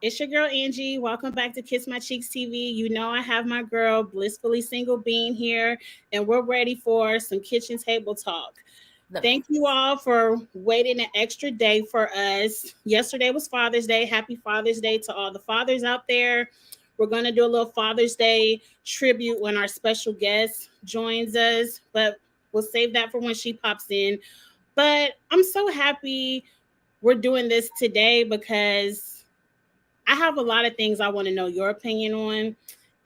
It's your girl Angie. Welcome back to Kiss My Cheeks TV. You know I have my girl Blissfully Single Bean here, and we're ready for some kitchen table talk. Thank you all for waiting an extra day for us. Yesterday was Father's Day. Happy Father's Day to all the fathers out there. We're going to do a little Father's Day tribute when our special guest joins us, but we'll save that for when she pops in. But I'm so happy we're doing this today because I have a lot of things I want to know your opinion on,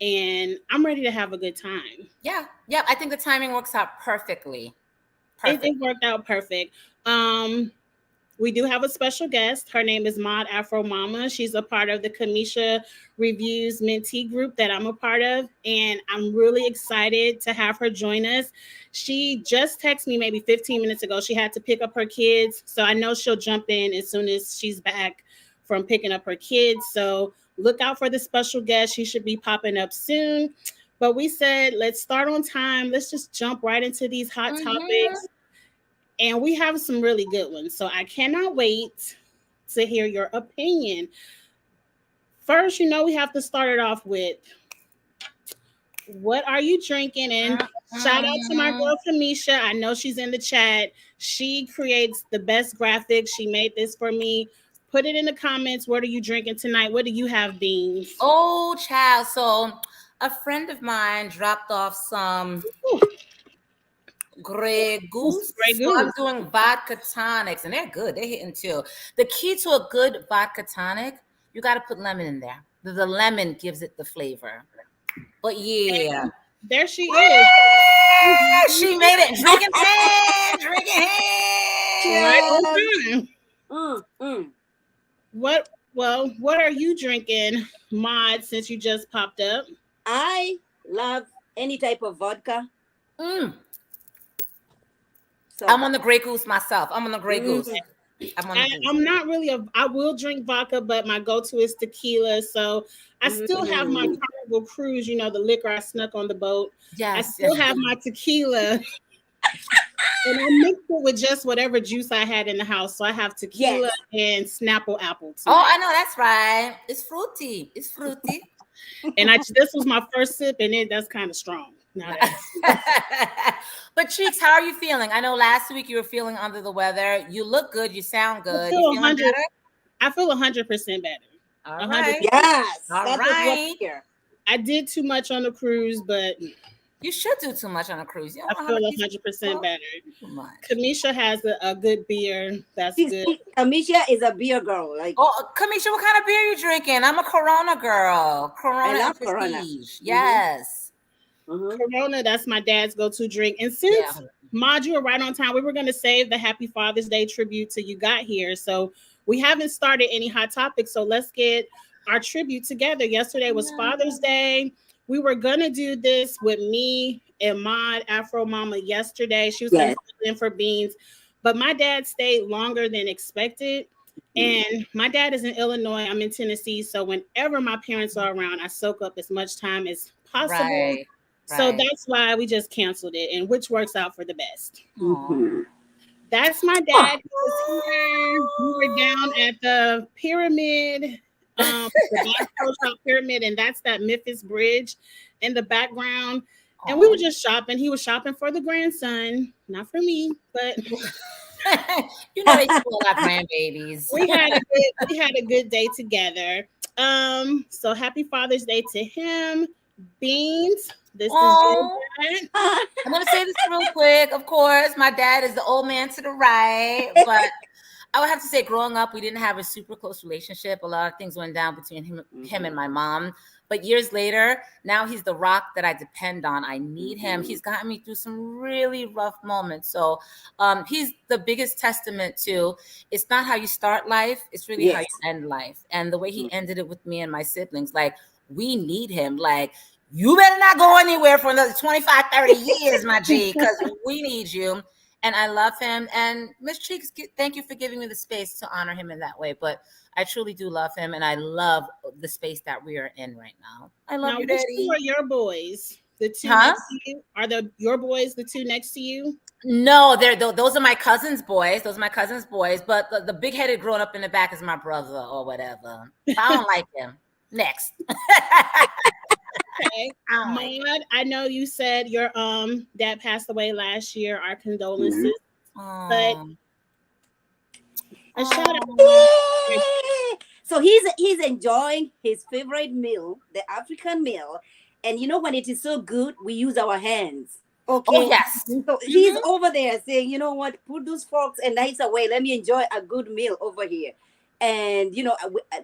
and I'm ready to have a good time. Yeah. I think the timing works out perfectly. It worked out perfect. We do have a special guest. Her name is Mod Afro Mama. She's a part of the Amicia Reviews Mentee group that I'm a part of, and I'm really excited to have her join us. She just texted me maybe 15 minutes ago. She had to pick up her kids, so I know she'll jump in as soon as she's back from picking up her kids. So look out for the special guest. She should be popping up soon. But we said, let's start on time. Let's just jump right into these hot topics. And we have some really good ones. So I cannot wait to hear your opinion. First, we have to start it off with, what are you drinking? And shout out to my girl, Amicia. I know she's in the chat. She creates the best graphics. She made this for me. Put it in the comments. What are you drinking tonight? What do you have, Beans? Oh, child. So a friend of mine dropped off some Grey Goose. So I'm doing Vodka Tonics, and they're good. They're hitting too. The key to a good vodka tonic, you got to put lemon in there. The lemon gives it the flavor. But yeah. And there she is. She made it. Drinking hand. What are you drinking, Mod, since you just popped up? I love any type of vodka. So I'm on the Grey Goose myself. I'm not really I will drink vodka, but my go-to is tequila. So I still have my Carnival Cruise, the liquor I snuck on the boat. Yes, I still have my tequila. And I mixed it with just whatever juice I had in the house. So I have tequila and Snapple apple tonight. Oh, I know, that's right. It's fruity. And this was my first sip, and that's kind of strong. But Cheeks, how are you feeling? I know last week you were feeling under the weather. You look good. You sound good. I feel 100% better. All right. Yes. All right. I did too much on the cruise, but you should do too much on a cruise. I feel 100% better. Kamisha has a good beer. That's good. Kamisha is a beer girl. Kamisha, what kind of beer are you drinking? I'm a Corona girl. I love Corona. Yes. Corona, that's my dad's go-to drink. And since Mod, you were right on time, we were going to save the Happy Father's Day tribute till you got here. So we haven't started any hot topics. So let's get our tribute together. Yesterday was Father's Day. We were going to do this with me and Mod Afro Mama yesterday. She was going to in for Beans. But my dad stayed longer than expected. And my dad is in Illinois. I'm in Tennessee. So whenever my parents are around, I soak up as much time as possible. Right. So that's why we just canceled it, and which works out for the best. That's my dad. He was here. We were down at the pyramid, the Bass Pro Shop pyramid, and that's that Memphis Bridge in the background. And we were just shopping. He was shopping for the grandson, not for me, but they spoil our grandbabies. we had a good day together. So happy Father's Day to him. Beans. This is I'm going to say this real quick. Of course, my dad is the old man to the right, but I would have to say growing up, we didn't have a super close relationship. A lot of things went down between him and my mom. But years later, now he's the rock that I depend on. I need him. He's gotten me through some really rough moments. So he's the biggest testament to it's not how you start life. It's really how you end life. And the way he ended it with me and my siblings, we need him. You better not go anywhere for another 25, 30 years, my G, because we need you. And I love him. And Miss Cheeks, thank you for giving me the space to honor him in that way. But I truly do love him, and I love the space that we are in right now. I love you, Daddy. Which two are your boys? The two next to you? Are your boys the two next to you? No, those are my cousin's boys. Those are my cousin's boys. But the big headed grown up in the back is my brother or whatever. I don't like him. Next. Okay. Maud, I know you said your dad passed away last year. Our condolences. But a shout out. So he's enjoying his favorite meal, the African meal. And you know when it is so good, we use our hands. Okay. Oh, yes. So he's over there saying, you know what, put those forks and knives away. Let me enjoy a good meal over here. And, you know,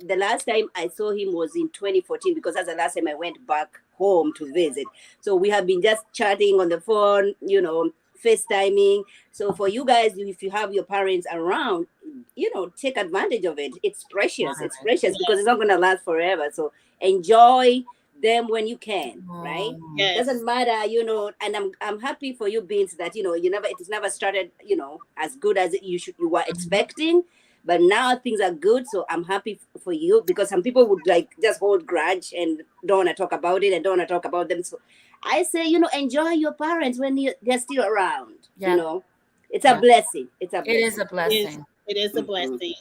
the last time I saw him was in 2014 because that's the last time I went back home to visit. So we have been just chatting on the phone, you know, FaceTiming. So for you guys, if you have your parents around, you know, take advantage of it. It's precious. It's precious because it's not going to last forever. So enjoy them when you can, right? Yes. Doesn't matter, you know. And I'm happy for you, Beans, that you know it's never started, you know, as good as you were expecting, but now things are good. So I'm happy for you because some people would like just hold grudge and don't want to talk about it and don't want to talk about them. So I say, you know, enjoy your parents when they're still around. You know, it's a blessing. It is a blessing. It is a blessing.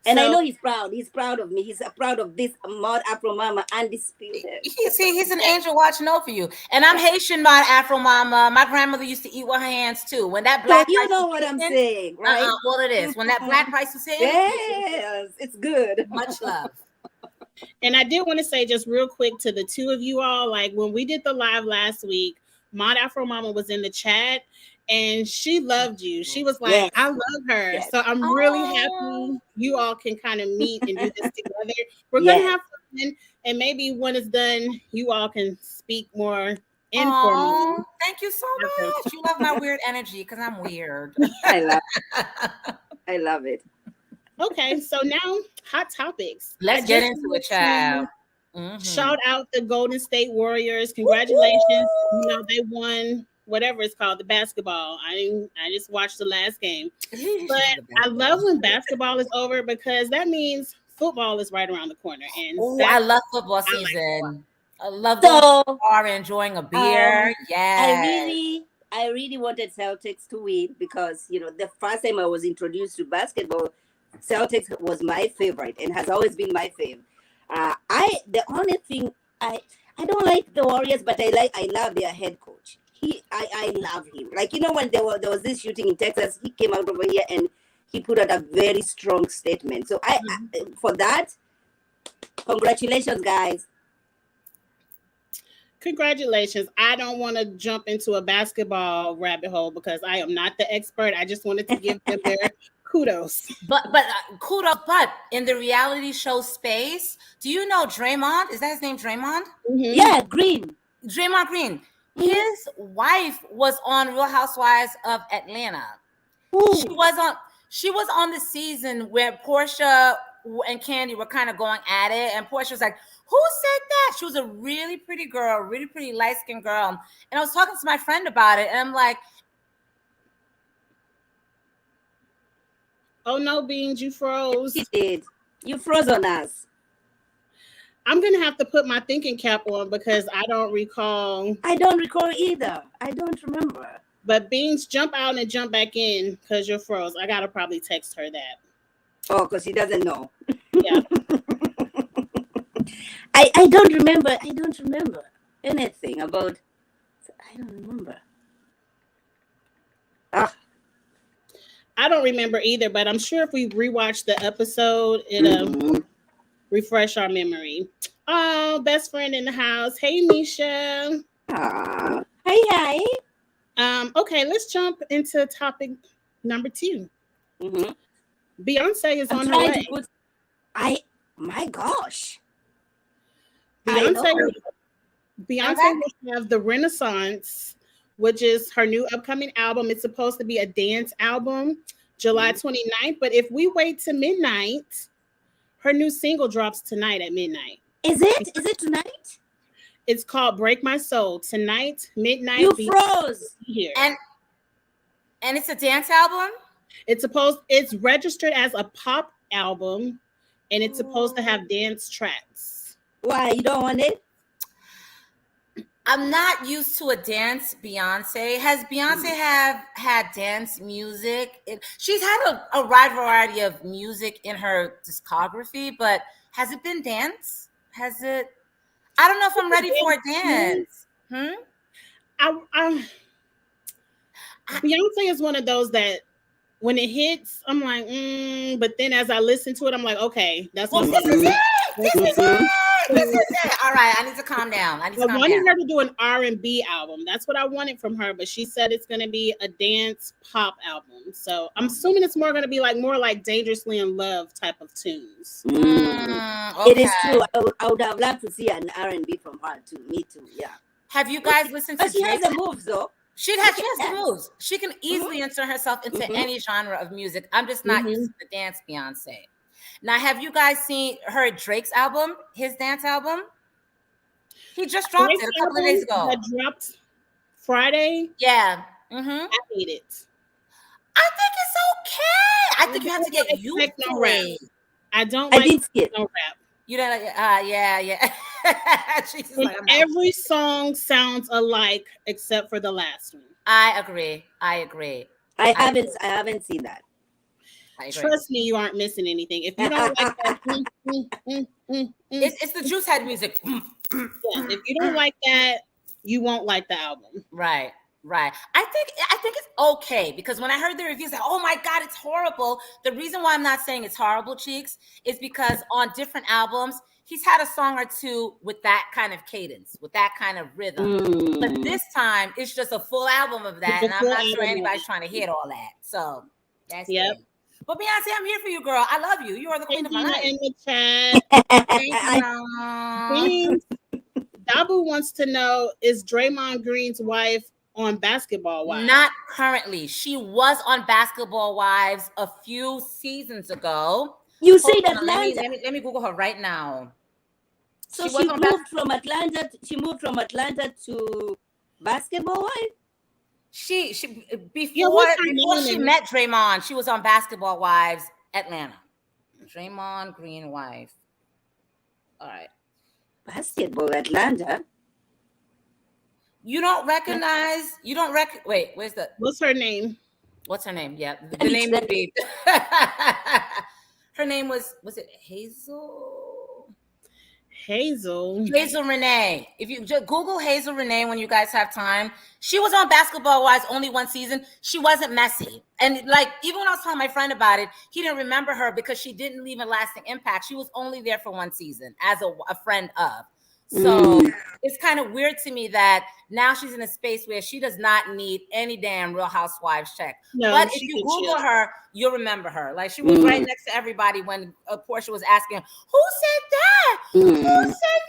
And I know he's proud. He's proud of me. He's proud of this Mod Afro Mama undisputed. He's an angel watching over you. And I'm Haitian Mod Afro Mama. My grandmother used to eat with her hands too. When that black you know what I'm saying, right? Well, it is. When that black price was hitting, yes, it's good. Much love. And I did want to say just real quick to the two of you all, like when we did the live last week, Mod Afro Mama was in the chat. And she loved you. She was like, yes. I love her. Yes. So I'm really happy you all can kind of meet and do this together. We're going to have fun. And maybe when it's done, you all can speak more informally. Thank you so much. You love my weird energy because I'm weird. I love it. Okay, so now hot topics. Let's get into it, child. Shout out the Golden State Warriors. Congratulations. You know, they won whatever it's called, the basketball. I just watched the last game. But I love when basketball is over because that means football is right around the corner. And I love football season. I love the bar enjoying a beer. I really wanted Celtics to win because, you know, the first time I was introduced to basketball, Celtics was my favorite and has always been my favorite. The only thing I don't like the Warriors, but I love their head coach. I love him. Like, you know, when there was this shooting in Texas, he came out over here and he put out a very strong statement. So I for that, congratulations, guys. Congratulations. I don't want to jump into a basketball rabbit hole because I am not the expert. I just wanted to give them their kudos. But kudos. But in the reality show space, do you know Draymond? Is that his name, Draymond? Mm-hmm. Yeah, Green. Draymond Green. His wife was on Real Housewives of Atlanta. Ooh. She was on the season where Portia and Candy were kind of going at it, and Portia was like, "Who said that?" She was a really pretty girl, really pretty light-skinned girl. And I was talking to my friend about it, and I'm like, "Oh no, Beans, you froze." You did. You froze on us. I'm going to have to put my thinking cap on because I don't recall. I don't recall either. I don't remember. But Beans, jump out and jump back in because you're froze. I got to probably text her that. Oh, because she doesn't know. Yeah. I don't remember. I don't remember anything about. I don't remember. I don't remember either, but I'm sure if we rewatch the episode, it'll refresh our memory. Oh, best friend in the house. Hey, Misha. Hi. Okay, let's jump into topic number 2. Beyonce is on her way. My gosh. Beyonce will have the Renaissance, which is her new upcoming album. It's supposed to be a dance album, July 29th. But if we wait to midnight, her new single drops tonight at midnight. Is it? Is it tonight? It's called Break My Soul. Tonight, midnight. You froze. Here. And it's a dance album? It's registered as a pop album, and it's supposed to have dance tracks. Why? You don't want it? I'm not used to a dance Beyonce. Has Beyonce have had dance music? She's had a wide variety of music in her discography, but has it been dance? Has it? I don't know if I'm ready for a dance. Beyonce is one of those that when it hits, I'm like, but then as I listen to it, I'm like, okay, that's what this is it. This is it. This is it. All right, I need to calm down. I wanted her to do an R&B album. That's what I wanted from her, but she said it's going to be a dance pop album. So I'm assuming it's more going to be like more like Dangerously in Love type of tunes. Okay. It is true. I would have loved to see an R&B from her too. Me too. Yeah. Have you guys listened to? She has the moves though. She has the moves. She can easily insert herself into any genre of music. I'm just not used to the dance Beyonce. Now, have you guys heard Drake's album, his dance album? He just dropped it a couple of days ago. That dropped Friday? Yeah. I hate it. I think it's okay. I think you have to get used to it. I don't like no rap. You don't like, yeah. Every song sounds alike except for the last one. I agree. I haven't seen that. Trust me, you aren't missing anything. If you don't like that, it's the Juice Head music. Yeah, if you don't like that, you won't like the album. Right. I think it's okay because when I heard the reviews, like, oh my God, it's horrible. The reason why I'm not saying it's horrible, Cheeks, is because on different albums, he's had a song or two with that kind of cadence, with that kind of rhythm. But this time, it's just a full album of that, and I'm not sure anybody's trying to hit all that. So that's it. But Beyonce, I'm here for you, girl. I love you. You are the queen of my life. In the chat. Thank you. Dabu wants to know, is Draymond Green's wife on Basketball Wives? Not currently. She was on Basketball Wives a few seasons ago. You say that Atlanta. Let me Google her right now. So she moved from Atlanta. She moved from Atlanta to Basketball Wives. She before she met Draymond, she was on Basketball Wives Atlanta. Draymond Green wife. All right. Basketball Atlanta. You don't recognize? Wait, where's the? What's her name? Yeah, the name would be. Her name was it Hazel? Hazel Renee. If you just Google Hazel Renee when you guys have time, she was on Basketball Wives only one season. She wasn't messy. And like, even when I was telling my friend about it, he didn't remember her because she didn't leave a lasting impact. She was only there for one season as a friend of. So it's kind of weird to me that now she's in a space where she does not need any damn Real Housewives check. No, but if you Google her, you'll remember her. Like she was right next to everybody when Portia was asking, who said that? Who said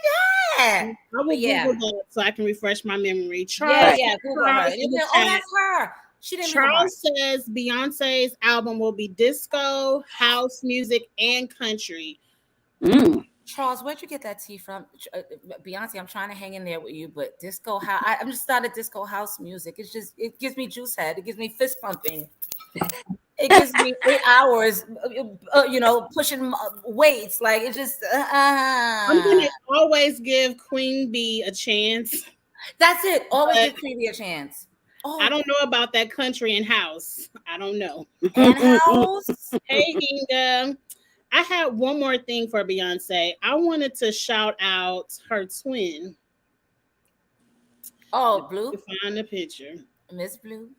that? I will Google that so I can refresh my memory. Charles, Google her. That's her. She didn't. Charles says Beyonce's album will be disco, house music, and country. Charles, where'd you get that tea from? Beyonce, I'm trying to hang in there with you, but disco house, I'm just not a disco house music. It gives me juice head. It gives me fist pumping. It gives me 8 hours, pushing weights. Like it just. I'm gonna always give Queen Bee a chance. That's it. Always give Queen Bee a chance. Oh, I don't know about that country and house. I don't know. And house. Hey, Inga. I had one more thing for Beyonce. I wanted to shout out her twin. Oh, Blue? Find the picture. Miss Blue.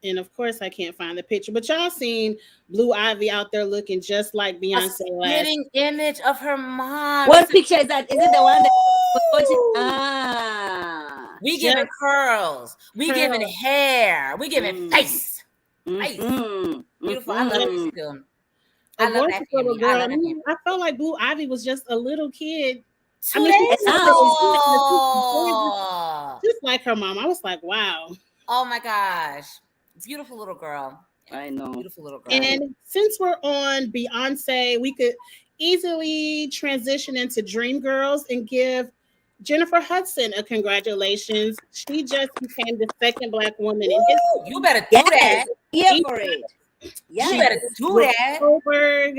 And of course, I can't find the picture. But y'all seen Blue Ivy out there looking just like Beyonce. A spitting image of her mom. What picture is that? Is it the one that? We giving curls. We giving hair. We giving face. Nice. Beautiful. I love that film. I love that family. I felt like Blue Ivy was just a little kid. 2 days ago. Just like her mom. I was like, wow. Oh my gosh. Beautiful little girl. I know. Beautiful little girl. And since we're on Beyonce, we could easily transition into Dreamgirls and give Jennifer Hudson a congratulations. She just became the second Black woman in history. You better do that. Yeah, for it. Yeah, you better do that. Goldberg.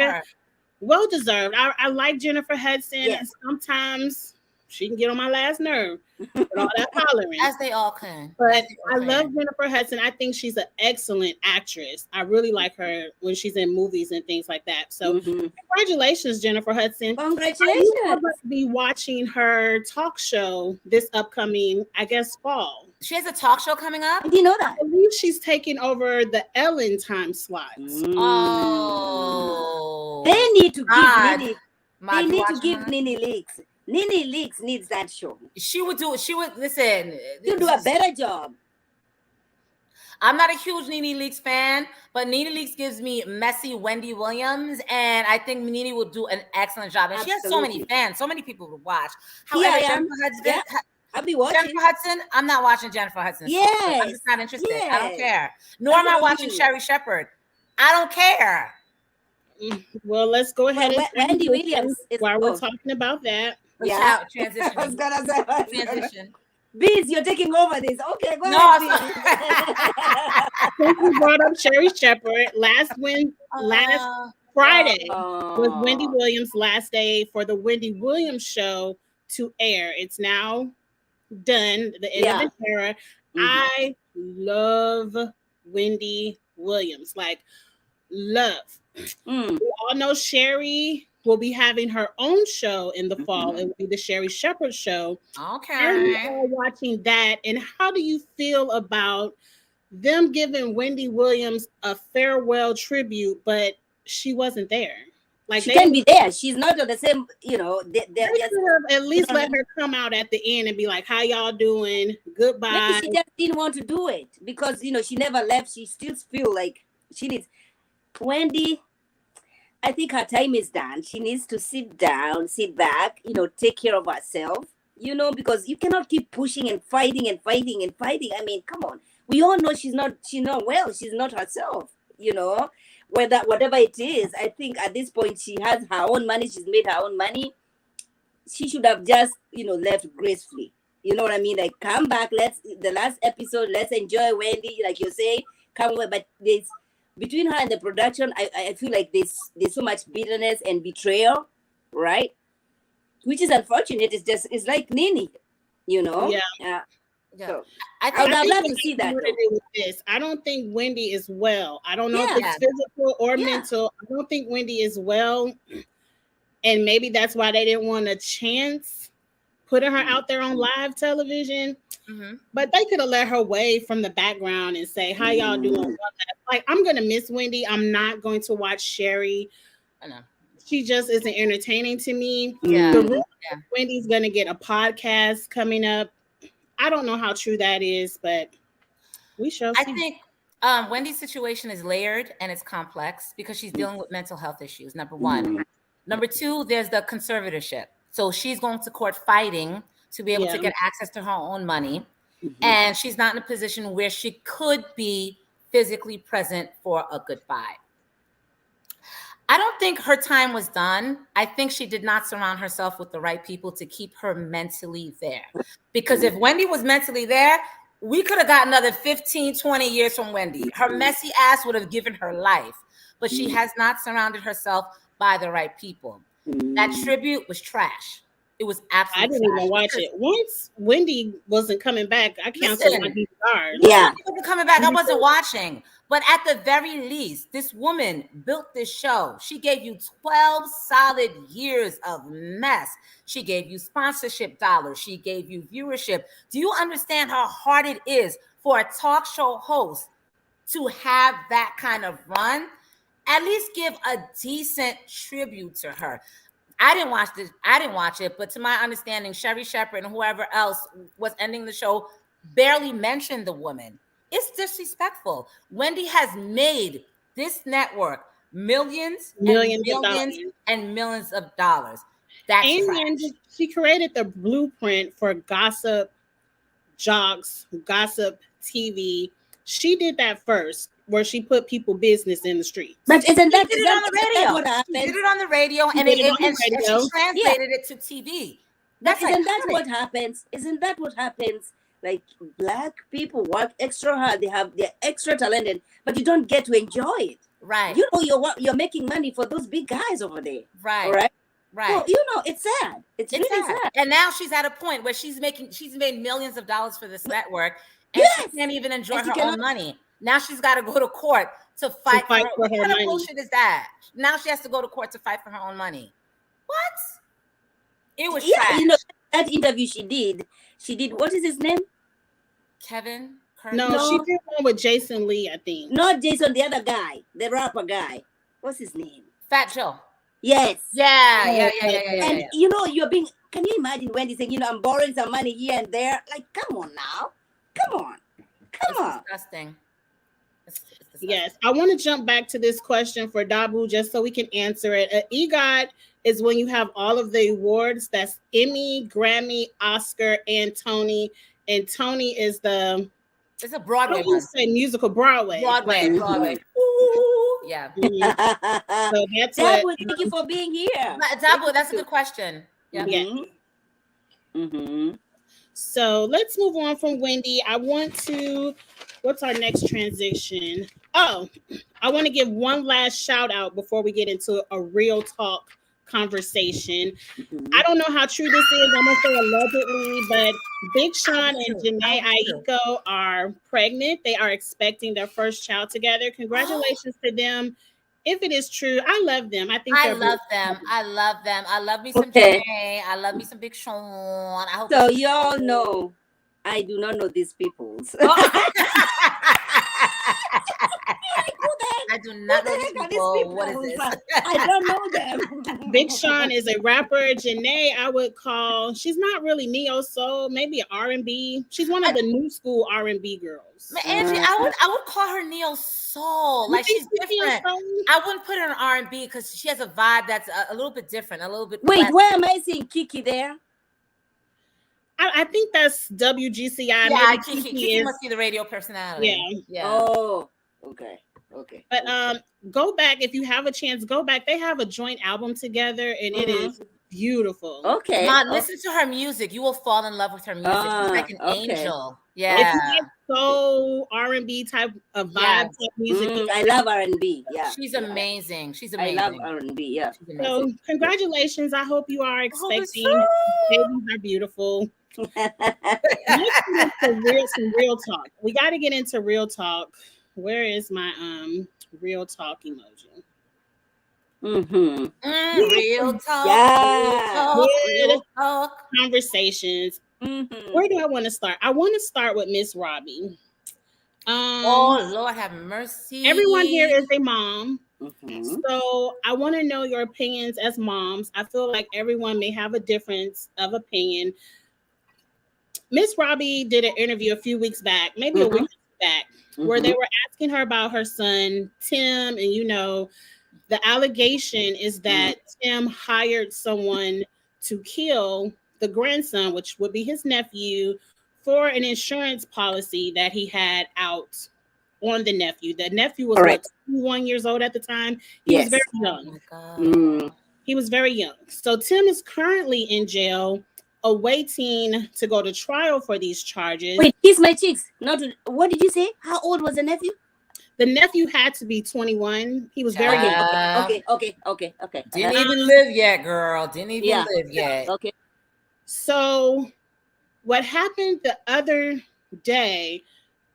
Well deserved. I like Jennifer Hudson. Yes. Sometimes she can get on my last nerve with all that hollering. As they all can. But I love Jennifer Hudson. I think she's an excellent actress. I really like her when she's in movies and things like that. So congratulations, Jennifer Hudson. Congratulations. I'm going to be watching her talk show this upcoming, I guess, fall. She has a talk show coming up? Do you know that? I believe she's taking over the Ellen time slot. Oh. They need to give NeNe. NeNe Leakes. NeNe Leakes needs that show. She would listen. You do a better job. I'm not a huge NeNe Leakes fan, but NeNe Leakes gives me messy Wendy Williams, and I think NeNe will do an excellent job. And she has so many fans, so many people to watch. However, Jennifer Hudson, I'll be watching. Jennifer Hudson, I'm not watching Jennifer Hudson. Yes. I'm just not interested. Yes. I don't care. Nor am I watching Sherry Shepherd. I don't care. Well, let's go ahead and Wendy Williams. While we're talking about that. Yeah. Transition. I was gonna say Transition. Biz, you're taking over this. Okay, go No, ahead. Since we brought up Sherry Shepherd, last Friday was Wendy Williams' last day for the Wendy Williams show to air. It's now done, the end of the era. I love Wendy Williams, like love. We all know Sherry will be having her own show in the fall. It will be the Sherry Shepherd show. Okay. And we're all watching that. And how do you feel about them giving Wendy Williams a farewell tribute, but she wasn't there? Like she can be there. She's not on the same, you know. They at least let her come out at the end and be like, "How y'all doing? Goodbye." Maybe she just didn't want to do it because she never left. She still feel like she needs Wendy. I think her time is done. She needs to sit down, sit back, take care of herself, because you cannot keep pushing and fighting and fighting and fighting. I mean, come on. We all know she's not well. She's not herself, whatever it is. I think at this point she has her own money. She's made her own money. She should have just, left gracefully. You know what I mean? Like, come back. The last episode, let's enjoy Wendy, like you say. Come over, but between her and the production, I feel like there's so much bitterness and betrayal, right? Which is unfortunate. It's like NeNe, Yeah. So I would love to see that. I don't think Wendy is well. I don't know if it's physical or mental. I don't think Wendy is well. And maybe that's why they didn't want a chance putting her out there on live television. But they could have let her wave from the background and say, "How y'all doing?" Like, I'm gonna miss Wendy. I'm not going to watch Sherry. I know. She just isn't entertaining to me. Yeah. Wendy's gonna get a podcast coming up. I don't know how true that is, but we shall see. I think Wendy's situation is layered and it's complex because she's dealing with mental health issues, number one. Number two, there's the conservatorship. So she's going to court fighting to be able to get access to her own money. And she's not in a position where she could be physically present for a goodbye. I don't think her time was done. I think she did not surround herself with the right people to keep her mentally there. Because if Wendy was mentally there, we could have got another 15, 20 years from Wendy. Her messy ass would have given her life. But she has not surrounded herself by the right people. That tribute was trash. It was absolutely I didn't even watch it. Once Wendy wasn't coming back, I canceled my DVR. Yeah. She wasn't coming back. I wasn't watching. But at the very least, this woman built this show. She gave you 12 solid years of mess. She gave you sponsorship dollars. She gave you viewership. Do you understand how hard it is for a talk show host to have that kind of run? At least give a decent tribute to her. I didn't watch it, but to my understanding, Sherry Shepherd and whoever else was ending the show barely mentioned the woman. It's disrespectful. Wendy has made this network millions of dollars. That's and she created the blueprint for gossip jocks, gossip TV. She did that first, where she put people business in the streets. But isn't that on the radio? What happened? She did it on the radio, and she translated it to TV. Isn't that what happens? Isn't that what happens? Like, black people work extra hard. They're extra talented, but you don't get to enjoy it. Right. You're making money for those big guys over there. Right. All right. Right. Well, you know, it's sad. It's really sad. And now she's at a point where she's made millions of dollars for this network, and Yes. she can't even enjoy And she her cannot- own money. Now she's got to go to court to fight for her. What kind of bullshit is that? Now she has to go to court to fight for her own money. What? It was trash. You know, that interview she did, what is his name? Kevin? No, she did one with Jason Lee, I think. Not Jason, the other guy, the rapper guy. What's his name? Fat Joe. Yes. Yeah. And you know, can you imagine Wendy saying, you know, I'm borrowing some money here and there? Like, come on now. Come on. It's disgusting. It's disgusting. Yes, I want to jump back to this question for Dabu just so we can answer it. An EGOT is when you have all of the awards. That's Emmy, Grammy, Oscar, and Tony. And Tony is it's a Broadway one. Say musical Broadway. Broadway. Ooh, yeah. So that's Dabu, thank you for being here. Dabu, that's a good question. Yeah. So let's move on from Wendy. What's our next transition? Oh, I want to give one last shout out before we get into a real talk conversation. I don't know how true this is. I'm going to say allegedly, but Big Sean and Janae Aiko are pregnant. They are expecting their first child together. Congratulations to them. If it is true, I love them. I love them. I love me some Janae. I love me some Big Sean. So y'all know, I do not know these people. I do not know these people. What is this? I don't know them. Big Sean is a rapper. Janae, I would call. She's not really neo soul, maybe R&B. She's one of the new school R&B girls. Angie, I would call her neo soul. Like she's different. I wouldn't put her in R&B because she has a vibe that's a little bit different, a little bit. Wait, where am I seeing Kiki there? I think that's WGCI. Yeah, Kiki must be the radio personality. Yeah. Oh, okay. But go back if you have a chance. Go back. They have a joint album together, and it is beautiful. Okay. Mom, listen to her music. You will fall in love with her music. She's like an angel. Yeah. It's so R&B type of vibe type music. I love R&B. Yeah. She's amazing. She's amazing. I love R&B. Yeah. So congratulations. I hope you are expecting. Babies are beautiful. Let's get into some real talk. We got to get into real talk. Where is my real talk emoji? Real talk. Yeah. Real talk. Conversations. Where do I want to start? I want to start with Miss Bobbie. Oh Lord, have mercy. Everyone here is a mom. So I want to know your opinions as moms. I feel like everyone may have a difference of opinion. Miss Bobbie did an interview a few weeks back, maybe a week back, where they were asking her about her son, Tim. And, you know, the allegation is that Tim hired someone to kill the grandson, which would be his nephew, for an insurance policy that he had out on the nephew. The nephew was 21 years old at the time. He was very young. He was very young. So Tim is currently in jail, awaiting to go to trial for these charges. Wait, kiss my cheeks. What did you say? How old was the nephew? The nephew had to be 21. He was very young. Okay. Didn't even live yet, girl. Didn't even live yet. Okay. So what happened the other day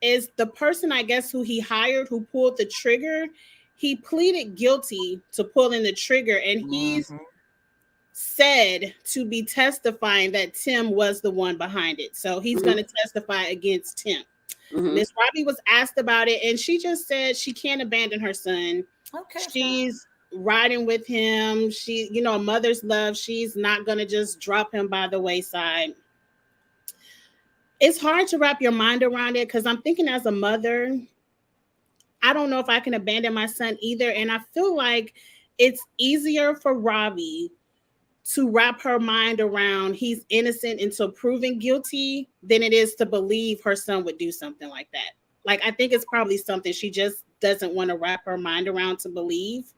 is the person, I guess, who he hired, who pulled the trigger, he pleaded guilty to pulling the trigger, and he's said to be testifying that Tim was the one behind it. So he's going to testify against Tim. Miss Bobbie was asked about it, and she just said she can't abandon her son. Okay. She's riding with him. She, you know, a mother's love. She's not going to just drop him by the wayside. It's hard to wrap your mind around it because I'm thinking as a mother, I don't know if I can abandon my son either. And I feel like it's easier for Bobbie to wrap her mind around he's innocent until proven guilty than it is to believe her son would do something like that. Like, I think it's probably something she just doesn't want to wrap her mind around to believe.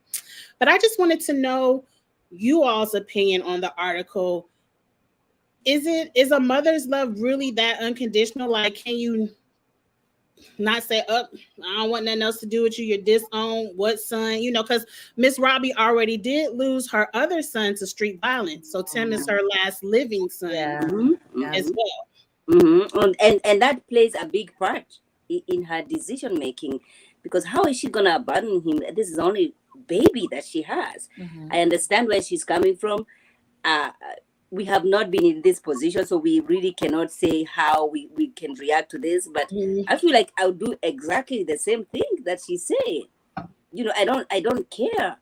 But I just wanted to know you all's opinion on the article. Is a mother's love really that unconditional? Like, can you not say, "Up, I don't want nothing else to do with you. You're disowned. What son?" You know, because Miss Robbie already did lose her other son to street violence. So Tim is her last living son as well. And that plays a big part in her decision making, because how is she gonna abandon him? This is the only baby that she has. I understand where she's coming from. We have not been in this position, so we really cannot say how we can react to this. But I feel like I'll do exactly the same thing that she said. You know, I don't care.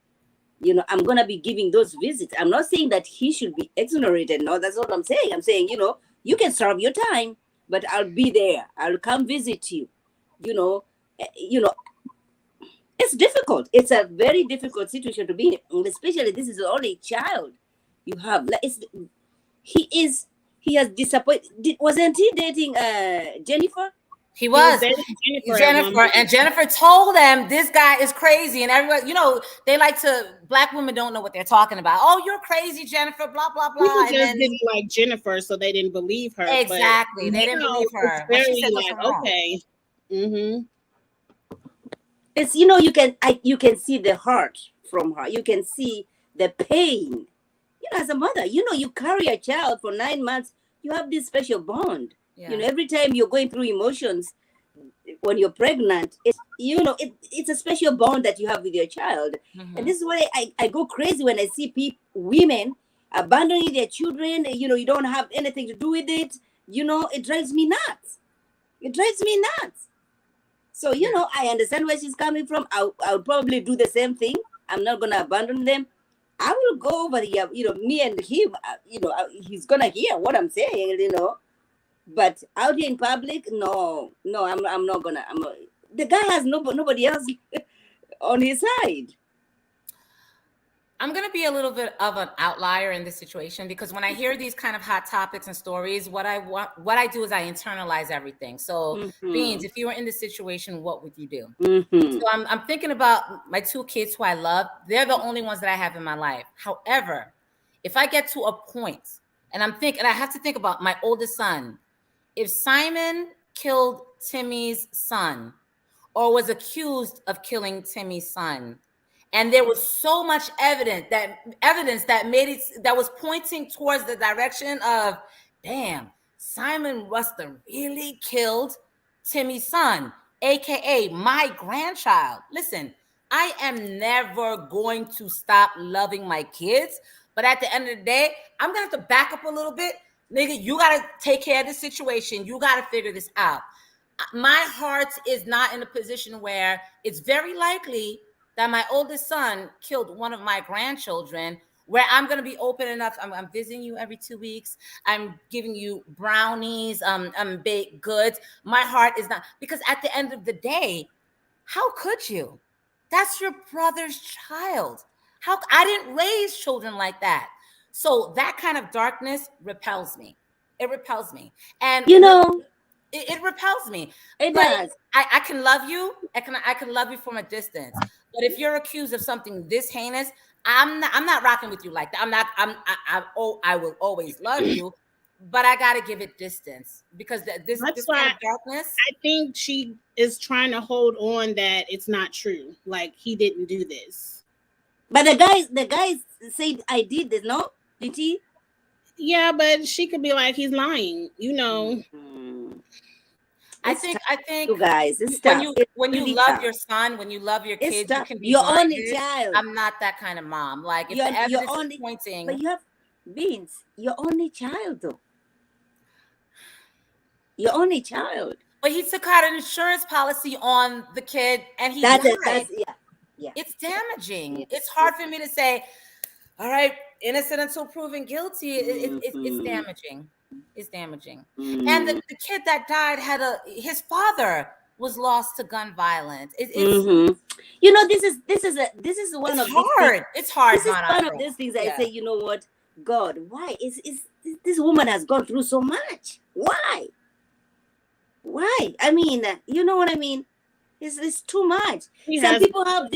You know, I'm gonna be giving those visits. I'm not saying that he should be exonerated. No, that's what I'm saying. I'm saying, you know, you can serve your time, but I'll be there. I'll come visit you. You know, it's difficult. It's a very difficult situation to be in, especially this is the only child you have. Like, he has disappointed. Wasn't he dating Jennifer? He was dating Jennifer, and Jennifer told them this guy is crazy, and everyone, you know, they like to. Black women don't know what they're talking about. Oh, you're crazy, Jennifer. Blah blah blah. People just didn't like Jennifer, so they didn't believe her. Exactly, they didn't believe her. But she said like, okay. It's, you know, you can see the heart from her. You can see the pain. You know, as a mother, you know, you carry a child for 9 months. You have this special bond. You know, every time you're going through emotions when you're pregnant, it's a special bond that you have with your child. And this is why I go crazy when I see women abandoning their children. You know, you don't have anything to do with it. You know, it drives me nuts. So, you know, I understand where she's coming from. I'll probably do the same thing. I'm not going to abandon them. I will go over here, you know, me and him, he's going to hear what I'm saying, you know. But out here in public, no, I'm not gonna. The guy has nobody else on his side. I'm going to be a little bit of an outlier in this situation, because when I hear these kind of hot topics and stories, what I do is I internalize everything. So, Beans, if you were in this situation, what would you do? So I'm thinking about my 2 kids who I love. They're the only ones that I have in my life. However, if I get to a point, and I have to think about my oldest son. If Simon killed Timmy's son, or was accused of killing Timmy's son, and there was so much evidence that made it, that was pointing towards the direction of, damn, Simon must have really killed Timmy's son, aka my grandchild. Listen, I am never going to stop loving my kids, but at the end of the day, I'm gonna have to back up a little bit. Nigga, you gotta take care of the situation. You gotta figure this out. My heart is not in a position where it's very likely that my oldest son killed one of my grandchildren, where I'm going to be open enough. I'm visiting you every 2 weeks. I'm giving you brownies, baked goods. My heart is not, because at the end of the day, how could you? That's your brother's child. I didn't raise children like that. So that kind of darkness repels me. It repels me. And you know, it repels me. It does. I can love you. I can love you from a distance. But if you're accused of something this heinous, I'm not rocking with you like that. I will always love you, but I gotta give it distance, because this kind of darkness. I think she is trying to hold on that it's not true. Like, he didn't do this. But the guys said I did this, no? Did he? Yeah, but she could be like, he's lying, you know. I think you guys, it's when you love your son, when you love your kids, you can be your only child. I'm not that kind of mom. Like, if the evidence is pointing, but you have Beans, your only child though. Your only child. But he took out an insurance policy on the kid, and he died. Yeah. It's damaging. It's hard for me to say, all right, innocent until proven guilty. It's damaging. Is damaging. And the kid that died his father was lost to gun violence. You know, this is one it's of hard. It's hard. This is one of these things I say, you know what, God, why is this woman has gone through so much? Why? I mean, you know what I mean? It's too much. Some people have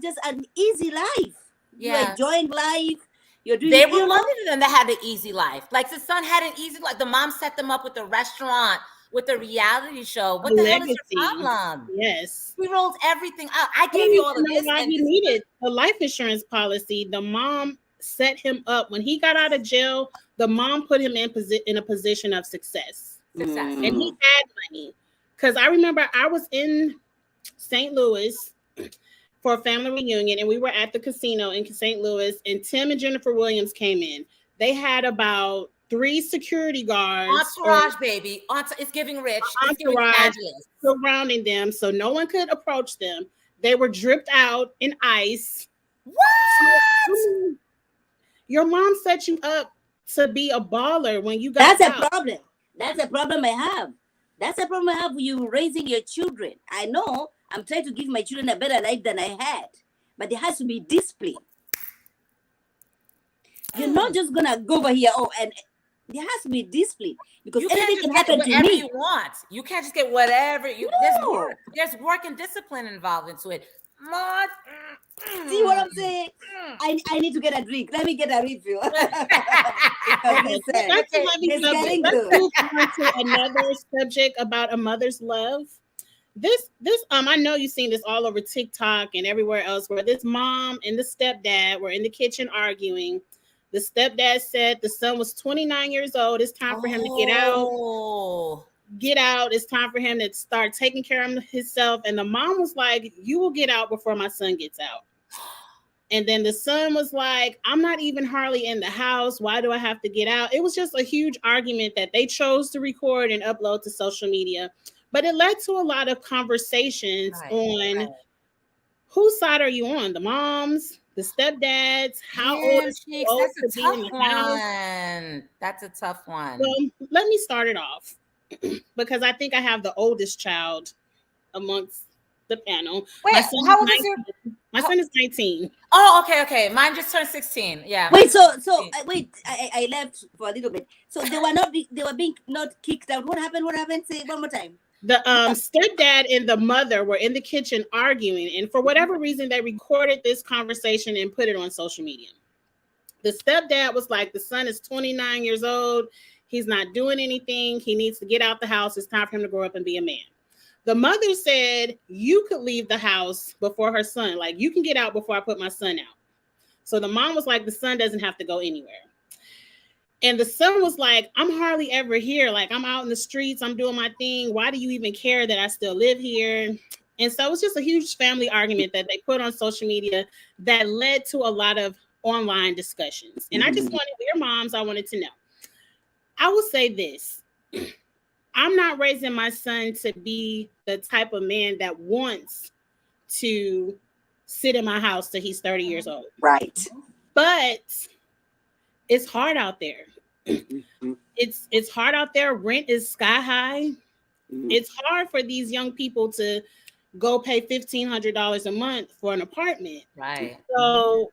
just an easy life. Yeah. You're enjoying life. They were one of them that had an easy life. Like, the son had an easy life. The mom set them up with a restaurant with a reality show. What A the hell is legacy. your problem? Yes. He rolled everything out. I I gave don't you all even of know this. why And he needed a life insurance policy. The mom set him up. When he got out of jail, the mom put him in a position of success. success. And he had money. Because I remember I was in St. Louis for a family reunion, and we were at the casino in St. Louis, and Tim and Jennifer Williams came in. They had about 3 security guards. Entourage, baby. It's giving rich. It's giving Entourage fabulous. surrounding them, so no one could approach them. They were dripped out in ice. What? So, your mom set you up to be a baller when you got That's out. a problem. That's a problem I have. That's a problem I have with you raising your children. I know I'm trying to give my children a better life than I had, but there has to be discipline. You're not just gonna go over here. Oh, and there has to be discipline because You can't anything just can get happen to whatever me. you want. You can't just get whatever you. No. There's work and discipline involved into it. Mod. See what I'm saying? I need to get a drink. Let me get a refill. That's a heavy it's getting subject. good. Let's move on to another subject about a mother's love. This I know you've seen this all over TikTok and everywhere else, where this mom and the stepdad were in the kitchen arguing. The stepdad said the son was 29 years old. It's time for him to get out. Get out. It's time for him to start taking care of himself. And the mom was like, you will get out before my son gets out. And then the son was like, I'm not even hardly in the house. Why do I have to get out? It was just a huge argument that they chose to record and upload to social media. But it led to a lot of conversations on whose side are you on? The moms, the stepdads, how old is he old to be in the house? That's a tough one. Well, let me start it off because I think I have the oldest child amongst the panel. Wait, how old is your? My son is 19. Oh, okay. Mine just turned 16. Yeah. Wait, wait. I left for a little bit. So they were being not kicked out. What happened? Say it one more time. The stepdad and the mother were in the kitchen arguing, and for whatever reason, they recorded this conversation and put it on social media. The stepdad was like, the son is 29 years old. He's not doing anything. He needs to get out the house. It's time for him to grow up and be a man. The mother said, you could leave the house before her son. Like, you can get out before I put my son out. So the mom was like, the son doesn't have to go anywhere. And the son was like, I'm hardly ever here. Like, I'm out in the streets. I'm doing my thing. Why do you even care that I still live here? And so it's just a huge family argument that they put on social media that led to a lot of online discussions. And I just wanted your moms, I wanted to know. I will say this. I'm not raising my son to be the type of man that wants to sit in my house till he's 30 years old. Right. But it's hard out there. It's hard out there. Rent is sky high. It's hard for these young people to go pay $1,500 a month for an apartment. Right. So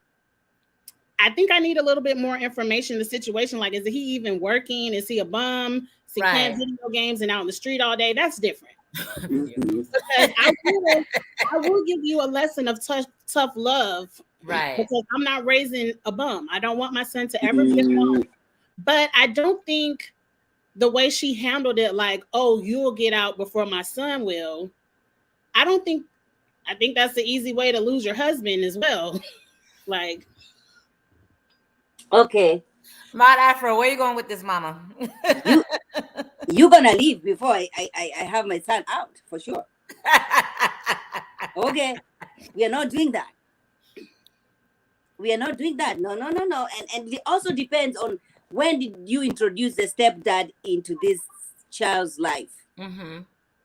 I think I need a little bit more information in the situation. Like, is he even working? Is he a bum? Is he playing video games and out in the street all day? That's different. Because I will give you a lesson of tough love. Right. Because I'm not raising a bum. I don't want my son to ever be a bum. But I don't think the way she handled it, like, oh, you'll get out before my son will. I think that's the easy way to lose your husband as well. Like. Okay. Mod Afro, where you going with this, mama? You're gonna leave before I have my son out for sure. Okay. We are not doing that. No. And it also depends on when did you introduce the stepdad into this child's life. Mm-hmm.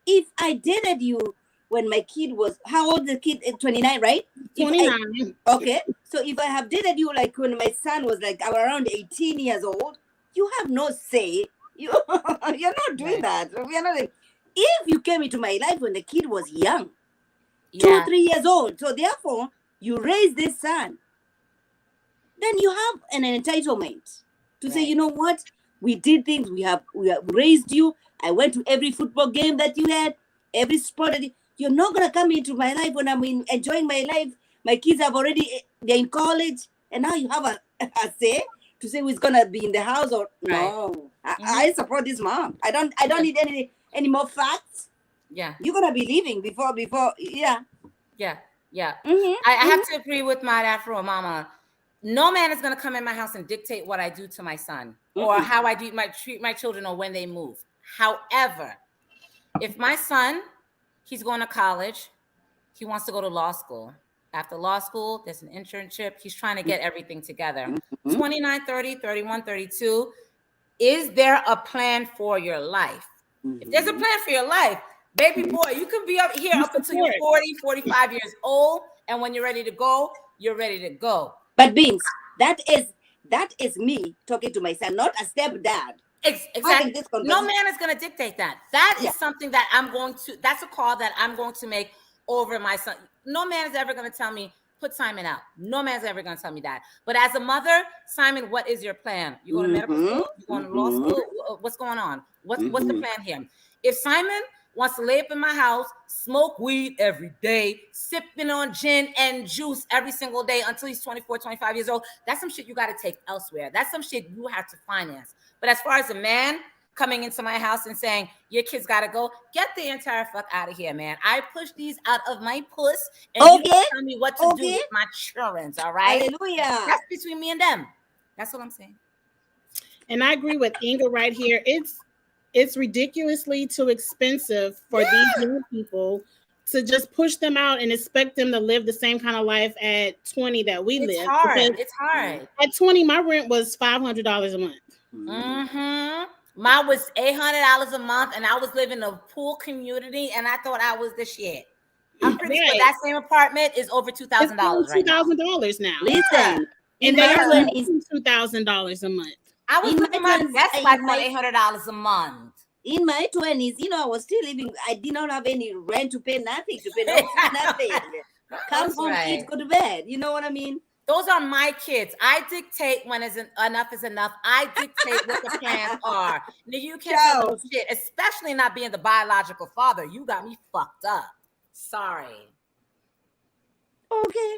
If I dated you when my kid was, how old the kid? 29, right? 29. Okay. So if I have dated you like when my son was like around 18 years old, you have no say. You're not doing that. We are not. If you came into my life when the kid was young, 2 or 3 years old, so therefore you raise this son, then you have an entitlement to say, you know what, we did things. We have raised you. I went to every football game that you had, every sport. You're not gonna come into my life when I'm enjoying my life. My kids they're in college, and now you have a say to say who's gonna be in the house or no. I support this mom. I don't need any any more facts, Yeah. you're gonna be leaving before. Yeah. I have to agree with Mod Afro Mama. No man is gonna come in my house and dictate what I do to my son or how I treat my children or when they move. However, if my son, he's going to college, he wants to go to law school. After law school, there's an internship. He's trying to get everything together. 29, 30, 31, 32. Is there a plan for your life? If there's a plan for your life, baby boy, you can be up here up until you're 40, 45 years old. And when you're ready to go, you're ready to go. But Beans, that is me talking to my son, not a stepdad. Exactly. No man is going to dictate that. That is something that that's a call that I'm going to make over my son. No man is ever going to tell me, put Simon out. No man's ever going to tell me that. But as a mother, Simon, what is your plan? You going to medical school? You going to law school? What's going on? What's the plan here? If Simon wants to lay up in my house, smoke weed every day, sipping on gin and juice every single day until he's 24, 25 years old, that's some shit you got to take elsewhere. That's some shit you have to finance. But as far as a man coming into my house and saying, your kids got to go, get the entire fuck out of here, man. I push these out of my puss, and you tell me what to do with my children, all right? Hallelujah. That's between me and them. That's what I'm saying. And I agree with Inga right here. It's ridiculously too expensive for these young people to just push them out and expect them to live the same kind of life at 20 that we live. It's hard. At 20, my rent was $500 a month. Mine was $800 a month, and I was living in a pool community, and I thought I was the shit. I'm pretty sure that same apartment is over $2,000 right now. $2,000 now. Listen, and they are $2,000 a month. I was living my best life on $800 a month. In my 20s, I was still living. I did not have any rent to pay, nothing to pay, nothing. Come home, eat, go to bed. You know what I mean? Those are my kids. I dictate when enough is enough. I dictate what the plans are. Now, you can't tell me shit, especially not being the biological father. You got me fucked up. Sorry. Okay.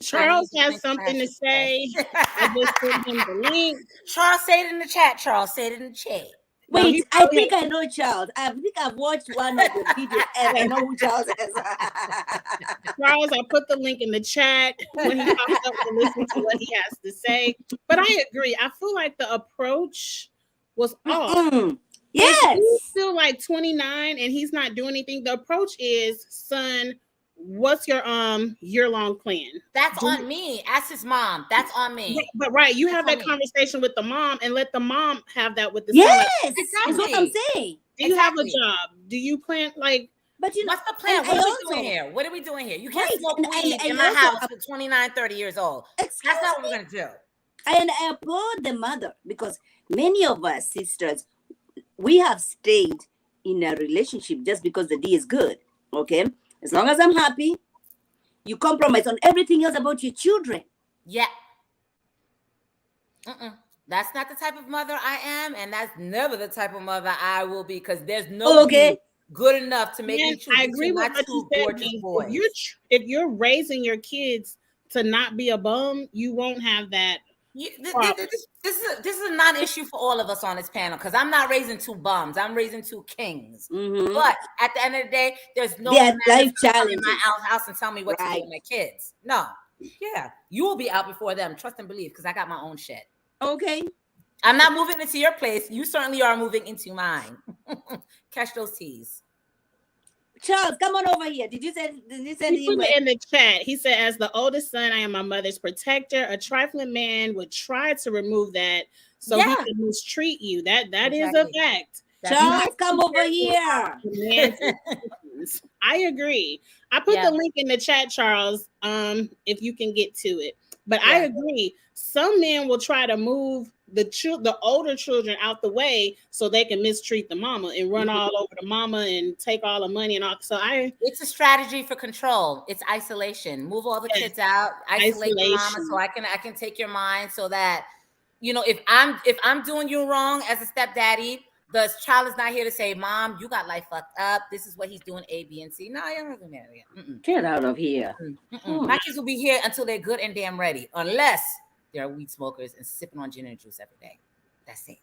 Charles has something to say. I just sent him the link. Charles, say it in the chat. Charles, say it in the chat. Wait, I think I know Charles. I think I've watched one of the videos and I know who Charles is. Charles, I put the link in the chat when he pops up to listen to what he has to say. But I agree. I feel like the approach was off. Yes. If he's still like 29 and he's not doing anything, the approach is, son, what's your year-long plan? That's on me. Ask his mom. That's on me. But you have that conversation with the mom and let the mom have that with the son. Exactly. That's what I'm saying. Do you have a job? Do you plan but what's the plan? What are we doing here? What are we doing here? You can't smoke weed in my house for 29, 30 years old. That's not what we're gonna do. And I applaud the mother because many of us sisters, we have stayed in a relationship just because the D is good. Okay. As long as I'm happy, you compromise on everything else about your children. Yeah. That's not the type of mother I am, and that's never the type of mother I will be, because there's no good enough to make me choose. I agree with what you said. If you're raising your kids to not be a bum, you won't have that. This is a non-issue for all of us on this panel, because I'm not raising two bums. I'm raising two kings. But at the end of the day, there's no man life in my house and tell me what to do with my kids. No. Yeah. You will be out before them. Trust and believe, because I got my own shit. Okay. I'm not moving into your place. You certainly are moving into mine. Catch those T's. Charles, come on over here. Did you send he put it in the chat? He said, as the oldest son, I am my mother's protector. A trifling man would try to remove that so he can mistreat you. That is a fact. Charles, come over here. I agree. I put the link in the chat, Charles, if you can get to it. But I agree. Some men will try to move the older children out the way so they can mistreat the mama and run all over the mama and take all the money and all. So it's a strategy for control. It's isolation. Move all the kids out. Isolate the mama so I can take your mind, so that if I'm doing you wrong as a stepdaddy, the child is not here to say, Mom, you got life fucked up. This is what he's doing, A, B, and C. No, I'm not doing that. Get out of here. My kids will be here until they're good and damn ready, unless they're weed smokers and sipping on gin and juice every day. That's it.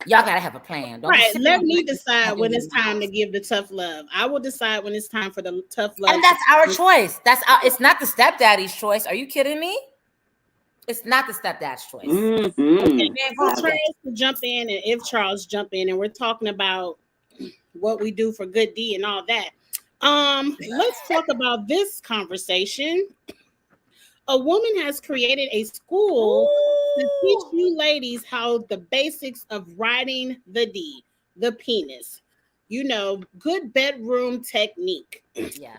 Y'all gotta have a plan. Don't Right. Let me decide when it's time to give the tough love. I will decide when it's time for the tough love. And that's our choice. It's not the stepdaddy's choice. Are you kidding me? It's not the stepdad's choice. Okay, for Charles to jump in, and if Charles jump in, and we're talking about what we do for good D and all that. Let's talk about this conversation. A woman has created a school to teach you ladies how the basics of riding the D, the penis. You know, good bedroom technique. Yeah.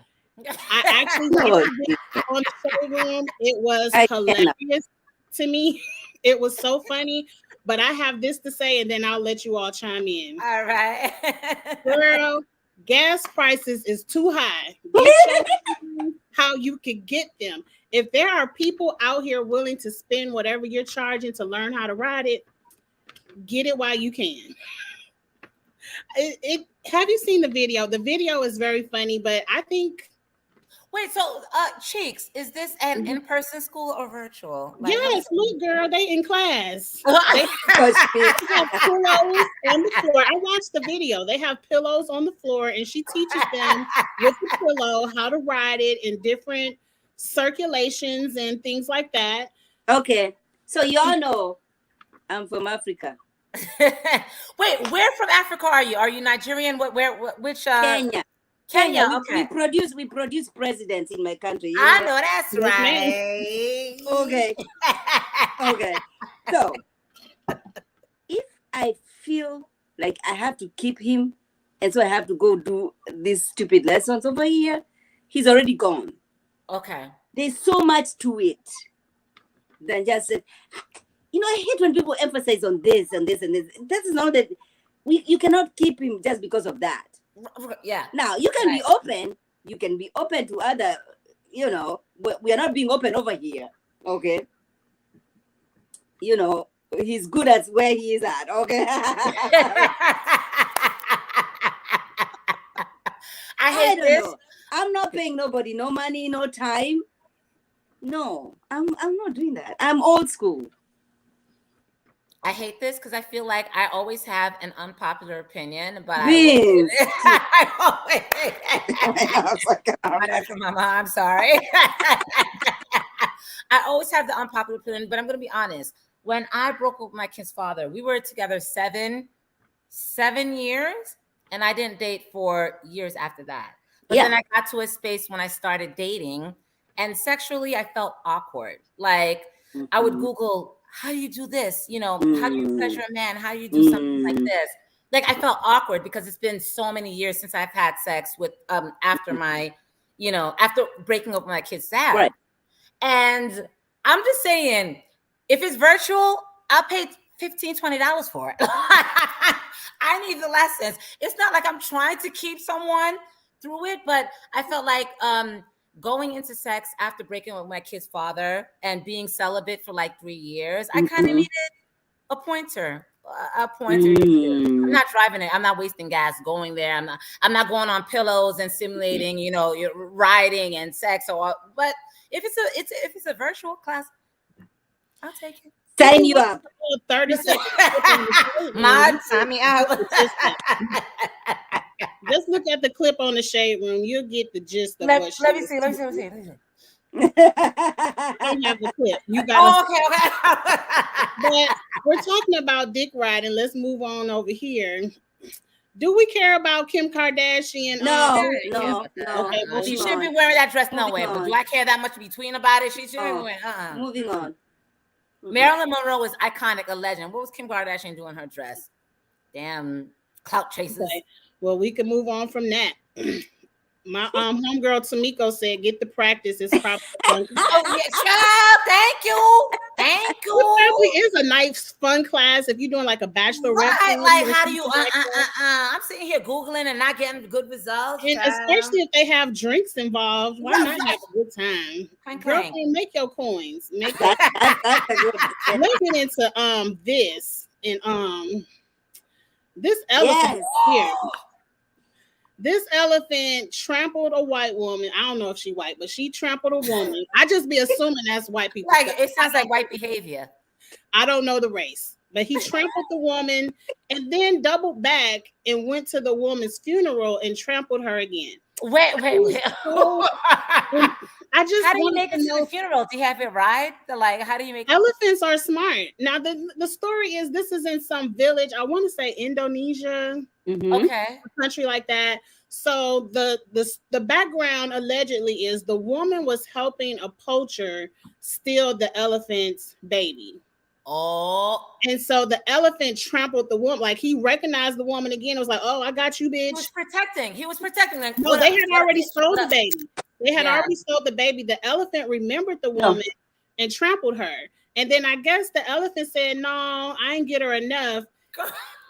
I actually watched it on the showroom. It was hilarious to me. It was so funny. But I have this to say, and then I'll let you all chime in. All right. Girl, gas prices is too high. How you could get them. If there are people out here willing to spend whatever you're charging to learn how to ride it, get it while you can. Have you seen the video? The video is very funny, but I think. Wait, so Cheeks, is this an in-person school or virtual? Like, yes, look, girl, they in class. They have pillows on the floor. I watched the video. They have pillows on the floor, and she teaches them with the pillow how to ride it in different circulations and things like that. Okay, so y'all know I'm from Africa. Wait, where from Africa are you? Are you Nigerian? Which Kenya. Kenya. Okay. We produce presidents in my country. I know that's right. Okay. Okay. So if I feel like I have to keep him, and so I have to go do these stupid lessons over here, he's already gone. Okay. There's so much to it than just, I hate when people emphasize on this and this and this. That is not that you cannot keep him just because of that. Yeah. Now you can be open. You can be open to other, but we are not being open over here. Okay. He's good at where he is at. Okay. I don't know. I'm not paying nobody no money, no time. No, I'm not doing that. I'm old school. I hate this because I feel like I always have an unpopular opinion, but I'm sorry. I always have the unpopular opinion, but I'm going to be honest. When I broke up with my kid's father, we were together 7 years, and I didn't date for years after that. But then I got to a space when I started dating, and sexually I felt awkward. Like I would Google, how do you do this? How do you pleasure a man? How do you do something like this? Like I felt awkward because it's been so many years since I've had sex with after my, after breaking up with my kid's dad. Right. And I'm just saying, if it's virtual, I'll pay $15, $20 for it. I need the lessons. It's not like I'm trying to keep someone through it, but I felt like going into sex after breaking up with my kid's father and being celibate for like 3 years, I kind of needed a pointer. I'm not driving it. I'm not wasting gas going there. I'm not going on pillows and simulating, you're riding and sex. But if it's a virtual class, I'll take it. Sign you up. 30 seconds. Mod, sign me out. Just look at the clip on the Shade Room. You'll get the gist of let what me see. I don't have the clip. You got okay. But we're talking about dick riding. Let's move on over here. Do we care about Kim Kardashian? No. Okay, well, she shouldn't be wearing that dress no way. But do I care that much to be tweeting about it? She shouldn't be wearing. Moving on. Marilyn Monroe is iconic, a legend. What was Kim Kardashian doing her dress? Damn clout chasers. Okay. Well, we can move on from that. My homegirl Tamiko said, "Get the practice. It's probably fun." Thank you. It probably is a nice fun class if you're doing like a bachelorette. Right, like how do you? I'm sitting here googling and not getting good results. And especially if they have drinks involved, why not have a good time? Girlfriend, make your coins. Make Let's get into this and this elephant here. This elephant trampled a white woman. I don't know if she white, but she trampled a woman. I just be assuming that's white people. Like it sounds like white behavior. I don't know the race. but he trampled the woman and then doubled back and went to the woman's funeral and trampled her again. Wait. So, I just How do you wanted make it to the funeral? Do you have it right? How do you make elephants are smart. Now the story is this is in some village. I want to say Indonesia, okay, a country like that. So the background allegedly is the woman was helping a poacher steal the elephant's baby. Oh, and so the elephant trampled the woman. Like he recognized the woman again. It was like, "Oh, I got you, bitch." He was protecting. Like, no, they had already sold the baby. They had already sold the baby. The elephant remembered the woman and trampled her. And then I guess the elephant said, "No, I ain't get her enough."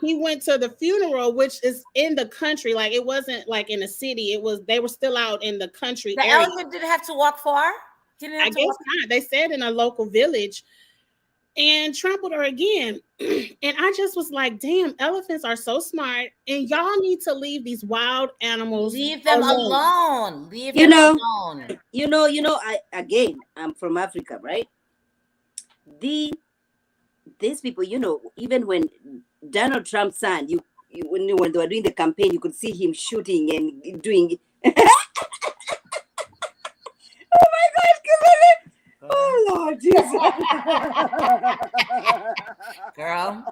He went to the funeral, which is in the country. Like it wasn't like in a city. They were still out in the country. The area. elephant didn't have to walk far. I guess not. They said in a local village, and trampled her again. And I just was like, damn, elephants are so smart. And y'all need to leave these wild animals. Leave them alone. Leave them alone. I'm from Africa, right? These people, even when Donald Trump signed, when they were doing the campaign, you could see him shooting and doing. Oh my God, Kimberly! Oh Lord Jesus, girl,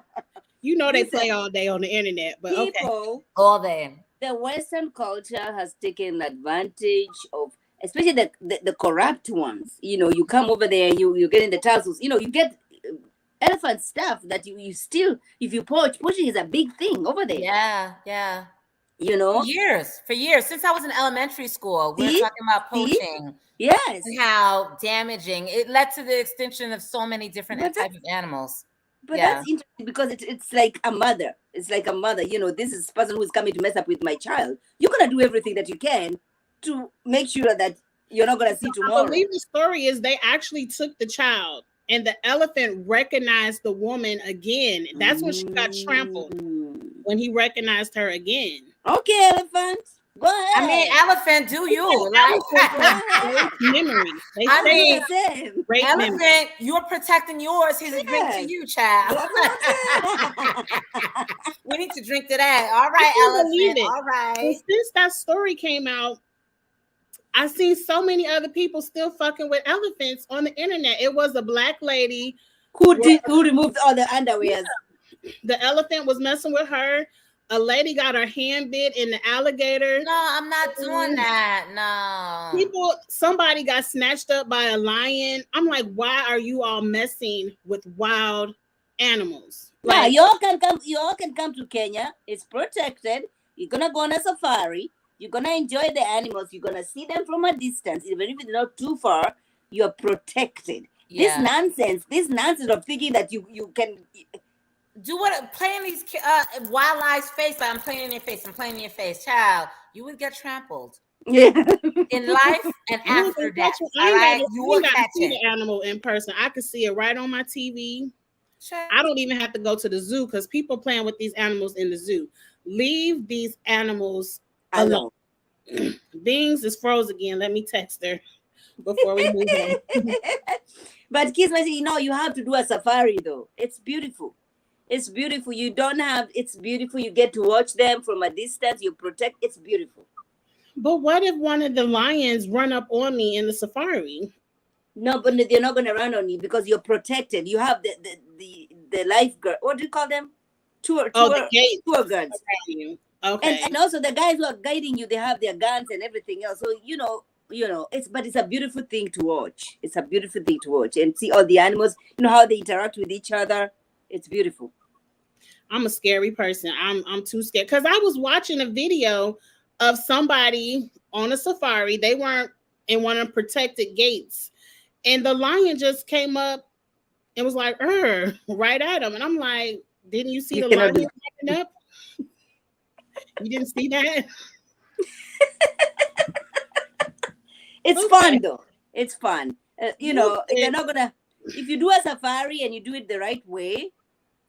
they play all day on the internet, but people, all day. The Western culture has taken advantage of, especially the corrupt ones. You come over there, you get in the tassels. You get elephant stuff that you still, if you poaching is a big thing over there. Yeah. For years since I was in elementary school, we were talking about poaching. Yes, and how damaging it led to the extinction of so many different types of animals. But that's interesting because it's like a mother. It's like a mother. This is a person who's coming to mess up with my child. You're gonna do everything that you can to make sure that you're not gonna see tomorrow. I believe the story is they actually took the child, and the elephant recognized the woman again. That's when she got trampled. When he recognized her again. Okay, elephant. Go ahead. I mean, elephant, do you? Memory. Elephant, you're protecting yours. He's a drink to you, child. We need to drink to that. All right, elephant. All right. And since that story came out, I've seen so many other people still fucking with elephants on the internet. It was a black lady who removed all the underwears. The elephant was messing with her. A lady got her hand bit in the alligator. No, I'm not doing that. No. Somebody got snatched up by a lion. I'm like, why are you all messing with wild animals? Like, you all can come to Kenya. It's protected. You're gonna go on a safari. You're gonna enjoy the animals. You're gonna see them from a distance, even if it's not too far. You're protected. Yeah. This nonsense of thinking that you can. Do what playing these wildlife's face. Like I'm playing in your face. I'm playing in your face, child. You would get trampled. Yeah. In life and after death. All right, you will catch see the animal in person. I could see it right on my TV. Sure. I don't even have to go to the zoo because people playing with these animals in the zoo. Leave these animals alone. Beans is froze again. Let me text her before we move on. But kids, you have to do a safari though. It's beautiful. It's beautiful. It's beautiful. You get to watch them from a distance. You protect. It's beautiful. But what if one of the lions run up on me in the safari? No, but they're not going to run on you because you're protected. You have the lifeguard. What do you call them? Tour guards. Okay. And also the guys who are guiding you, they have their guns and everything else. So it's a beautiful thing to watch. It's a beautiful thing to watch and see all the animals. How they interact with each other. It's beautiful. I'm a scary person. I'm too scared because I was watching a video of somebody on a safari. They weren't in one of the protected gates, and the lion just came up and was like, right at him. And I'm like, didn't you see the lion backing up? You didn't see that? It's fun though. It's fun. They're not gonna. If you do a safari and you do it the right way,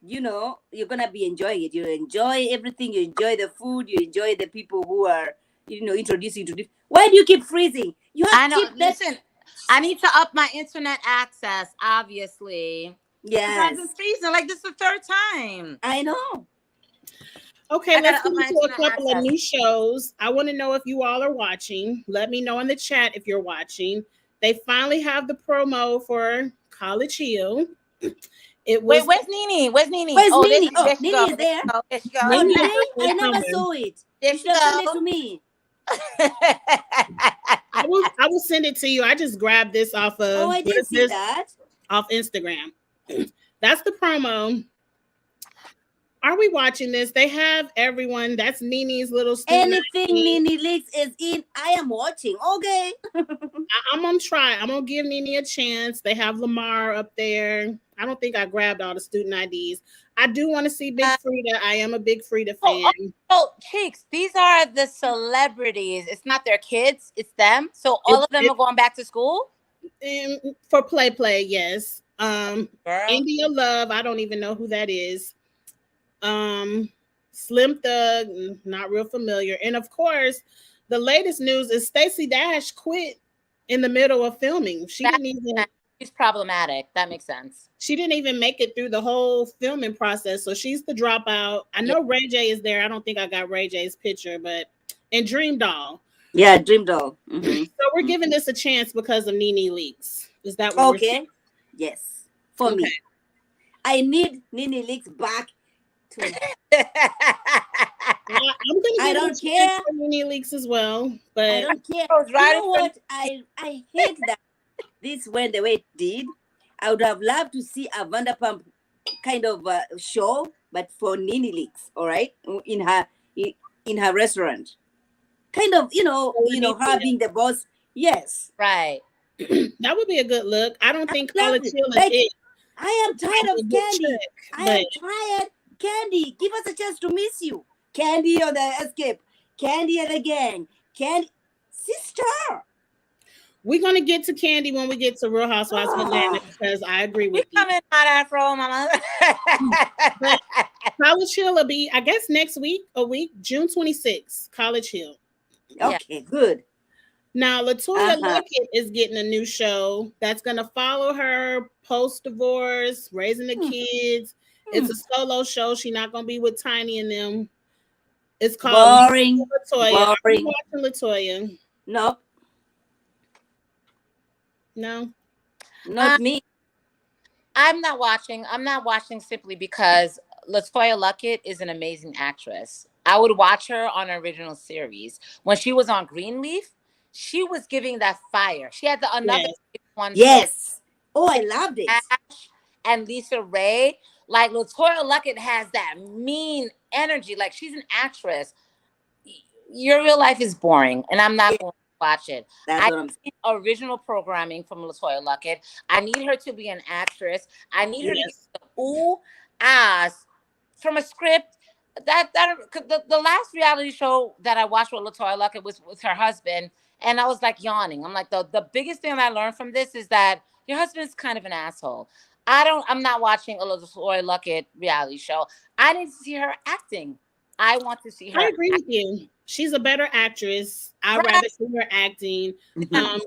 you're gonna be enjoying it. You enjoy everything. You enjoy the food. You enjoy the people who are, introducing you to. Why do you keep freezing? I know. Listen, I need to up my internet access. Obviously, Yes, season. Like, this is the third time. I know. Okay, I let's gotta get up my into a internet couple of access. new shows. I want to know if you all are watching. Let me know in the chat if you're watching. They finally have the promo for College Hill. It was Wait, where's NeNe? Where's NeNe? Where's Oh, NeNe? Oh, there she NeNe goes. is there. There she goes. Oh, Nene is really? I definitely never coming. saw it. There You she should have sent it goes. to me. I will send it to you. I just grabbed this off of Oh, I what didn't is see this? that. Off Instagram. That's the promo. Are we watching this? They have everyone. That's NeNe's little student. Anything NeNe Leakes is in, I am watching. Okay. I'm gonna try. I'm gonna give NeNe a chance. They have Lamar up there. I don't think I grabbed all the student IDs. I do want to see Big Frida. I am a Big Frida fan. Oh, Cheeks, these are the celebrities. It's not their kids, it's them. So all of them are going back to school? And for play, yes. Girl. India Love, I don't even know who that is. Slim Thug, not real familiar. And of course, the latest news is Stacey Dash quit in the middle of filming. She's problematic. That makes sense. She didn't even make it through the whole filming process, so she's the dropout. I know Ray J is there. I don't think I got Ray J's picture, and Dream Doll. Yeah, Dream Doll. Mm-hmm. So we're giving this a chance because of NeNe Leakes. Is that what we're saying? Yes, for me. I need NeNe Leakes back. I'm I don't care. NeNe Leakes as well, but I don't care. You know what? I hate that this went the way it did. I would have loved to see a Vanderpump kind of show, but for NeNe Leakes, all right, in her restaurant, kind of, her being the boss. Yes, right. That would be a good look. I don't think College Hill is it. I am tired of Candy. I am tired. Candy, give us a chance to miss you. Candy on the Escape. Candy and the gang. Candy, sister. We're gonna get to Candy when we get to Real Housewives of Atlanta because I agree with you. Coming Mod Afro Mama. College Hill will be, I guess, next week, June 26th. College Hill. Okay, good. Now, Latoya Luckett is getting a new show that's going to follow her post-divorce, raising the kids. It's a solo show. She's not going to be with Tiny and them. It's called Boring. Latoya. Are you watching Latoya? No. No? Not me. I'm not watching. I'm not watching simply because Latoya Luckett is an amazing actress. I would watch her on her original series. When she was on Greenleaf, she was giving that fire. She had another one. Yes. Oh, I loved it. Ash and Lisa Ray. Like, Latoya Luckett has that mean energy. Like, she's an actress. Your real life is boring, and I'm not going to watch it. That's what I'm saying. Original programming from Latoya Luckett. I need her to be an actress. I need her to get the ooh, ass from a script. The last reality show that I watched with Latoya Luckett was with her husband, and I was like yawning. I'm like, the biggest thing I learned from this is that your husband's kind of an asshole. I'm not watching a Latoya Luckett reality show. I need to see her acting. I want to see her. I agree with you. She's a better actress. I'd rather see her acting. No.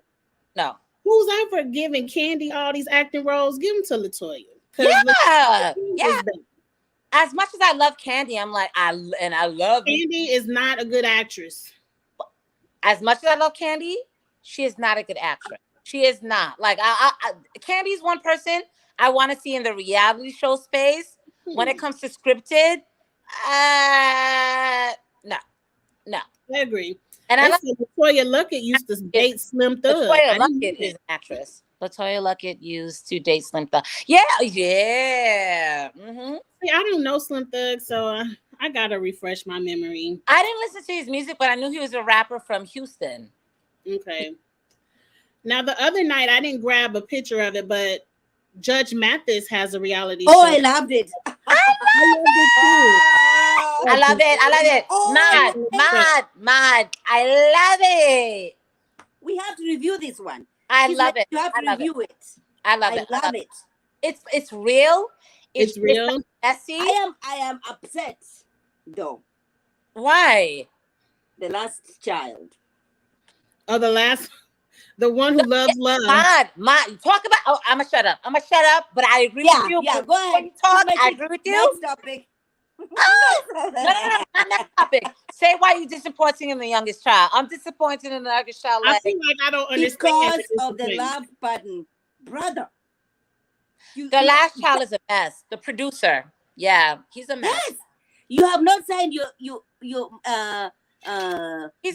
Who's ever giving Candy all these acting roles? Give them to Latoya. Yeah. As much as I love Candy, I'm like, I love Candy is not a good actress. As much as I love Candy, she is not a good actress. She is not. Like, Candy's one person I want to see in the reality show space. When it comes to scripted, no. I agree. And I love Latoya Luckett used to date Slim Thug. Latoya Luckett is an actress. Latoya Luckett used to date Slim Thug. Yeah. Mm-hmm. See, I don't know Slim Thug, so I gotta refresh my memory. I didn't listen to his music, but I knew he was a rapper from Houston. Okay. Now, the other night, I didn't grab a picture of it, but Judge Mathis has a reality show. Oh, I loved it. I love it. Mad. I love it. We have to review this one. I love it. You have to review it. I love it. I love it. It's real. It's real. Messy. I am upset though. Why? The last child. Oh, the last. the one who loves love. Talk about. Oh, I'm gonna shut up. But I agree with you. Yeah, go ahead. When you talk, I agree with you. Next topic. No, not that topic. Say why you're disappointing in the youngest child. I'm disappointed in the youngest child. I feel like I don't understand because of the love button, brother. The last child is a mess. The producer, yeah, he's a mess. Yes, you have not signed your he's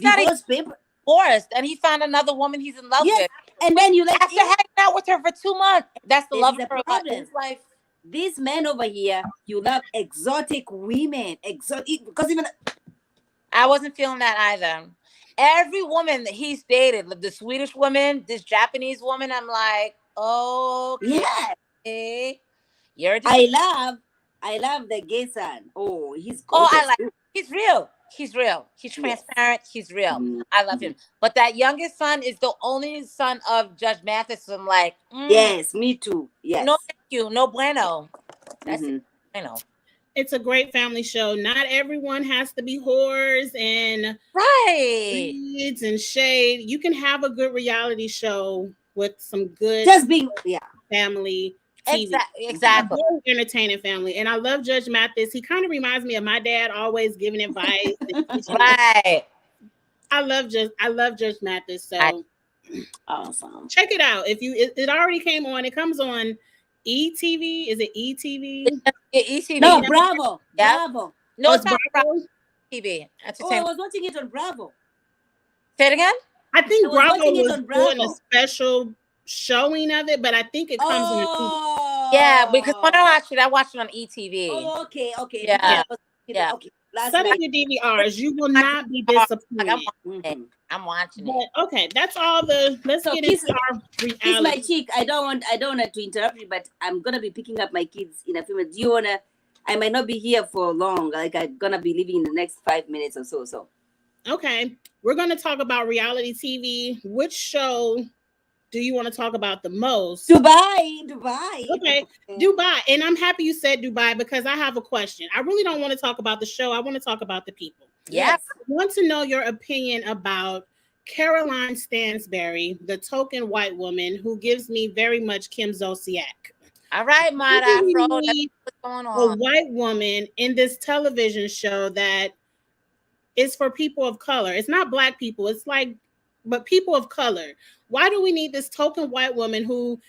not divorce paper. Divorced, and he found another woman he's in love with. And then you like after hanging out with her for 2 months. That's the love of her life. This man over here, you love exotic women, because even I wasn't feeling that either. Every woman that he's dated, the Swedish woman, this Japanese woman, I'm like, oh, yeah. You're. I love the gay son. Oh, he's gorgeous. I like. He's real. He's transparent. He's real. I love him. But that youngest son is the only son of Judge Mathis. So I'm like, yes, me too. Yes. No, thank you. No bueno. That's it. I know. It's a great family show. Not everyone has to be whores and weeds and shade. You can have a good reality show with some good family TV. Exactly. Very entertaining family. And I love Judge Mathis. He kind of reminds me of my dad, always giving advice. Right. I love Judge Mathis. So awesome. Check it out. It already came on. It comes on ETV. Is it ETV? ETV. No, Bravo. Yeah. Bravo. No, it's not Bravo TV. I was watching it on Bravo. Say it again? I think Bravo was doing a special showing of it, but I think it comes in the yeah, because when I watched it on ETV. Oh, okay. Yeah. Okay. Set up your DVRs. You will not be disappointed. I'm watching it. Okay, that's all let's get into our reality. Kiss my cheek. I don't want to interrupt you, but I'm gonna be picking up my kids in a few minutes. Do you wanna? I might not be here for long. Like I'm gonna be leaving in the next 5 minutes or so. So. Okay, we're gonna talk about reality TV. Which show do you want to talk about the most? Dubai. Okay, Dubai. And I'm happy you said Dubai because I have a question. I really don't want to talk about the show. I want to talk about the people. Yes. I want to know your opinion about Caroline Stansberry, the token white woman who gives me very much Kim Zolciak. All right, Mod Afro. What's going on? A white woman in this television show that is for people of color. It's not black people. But people of color. Why do we need this token white woman who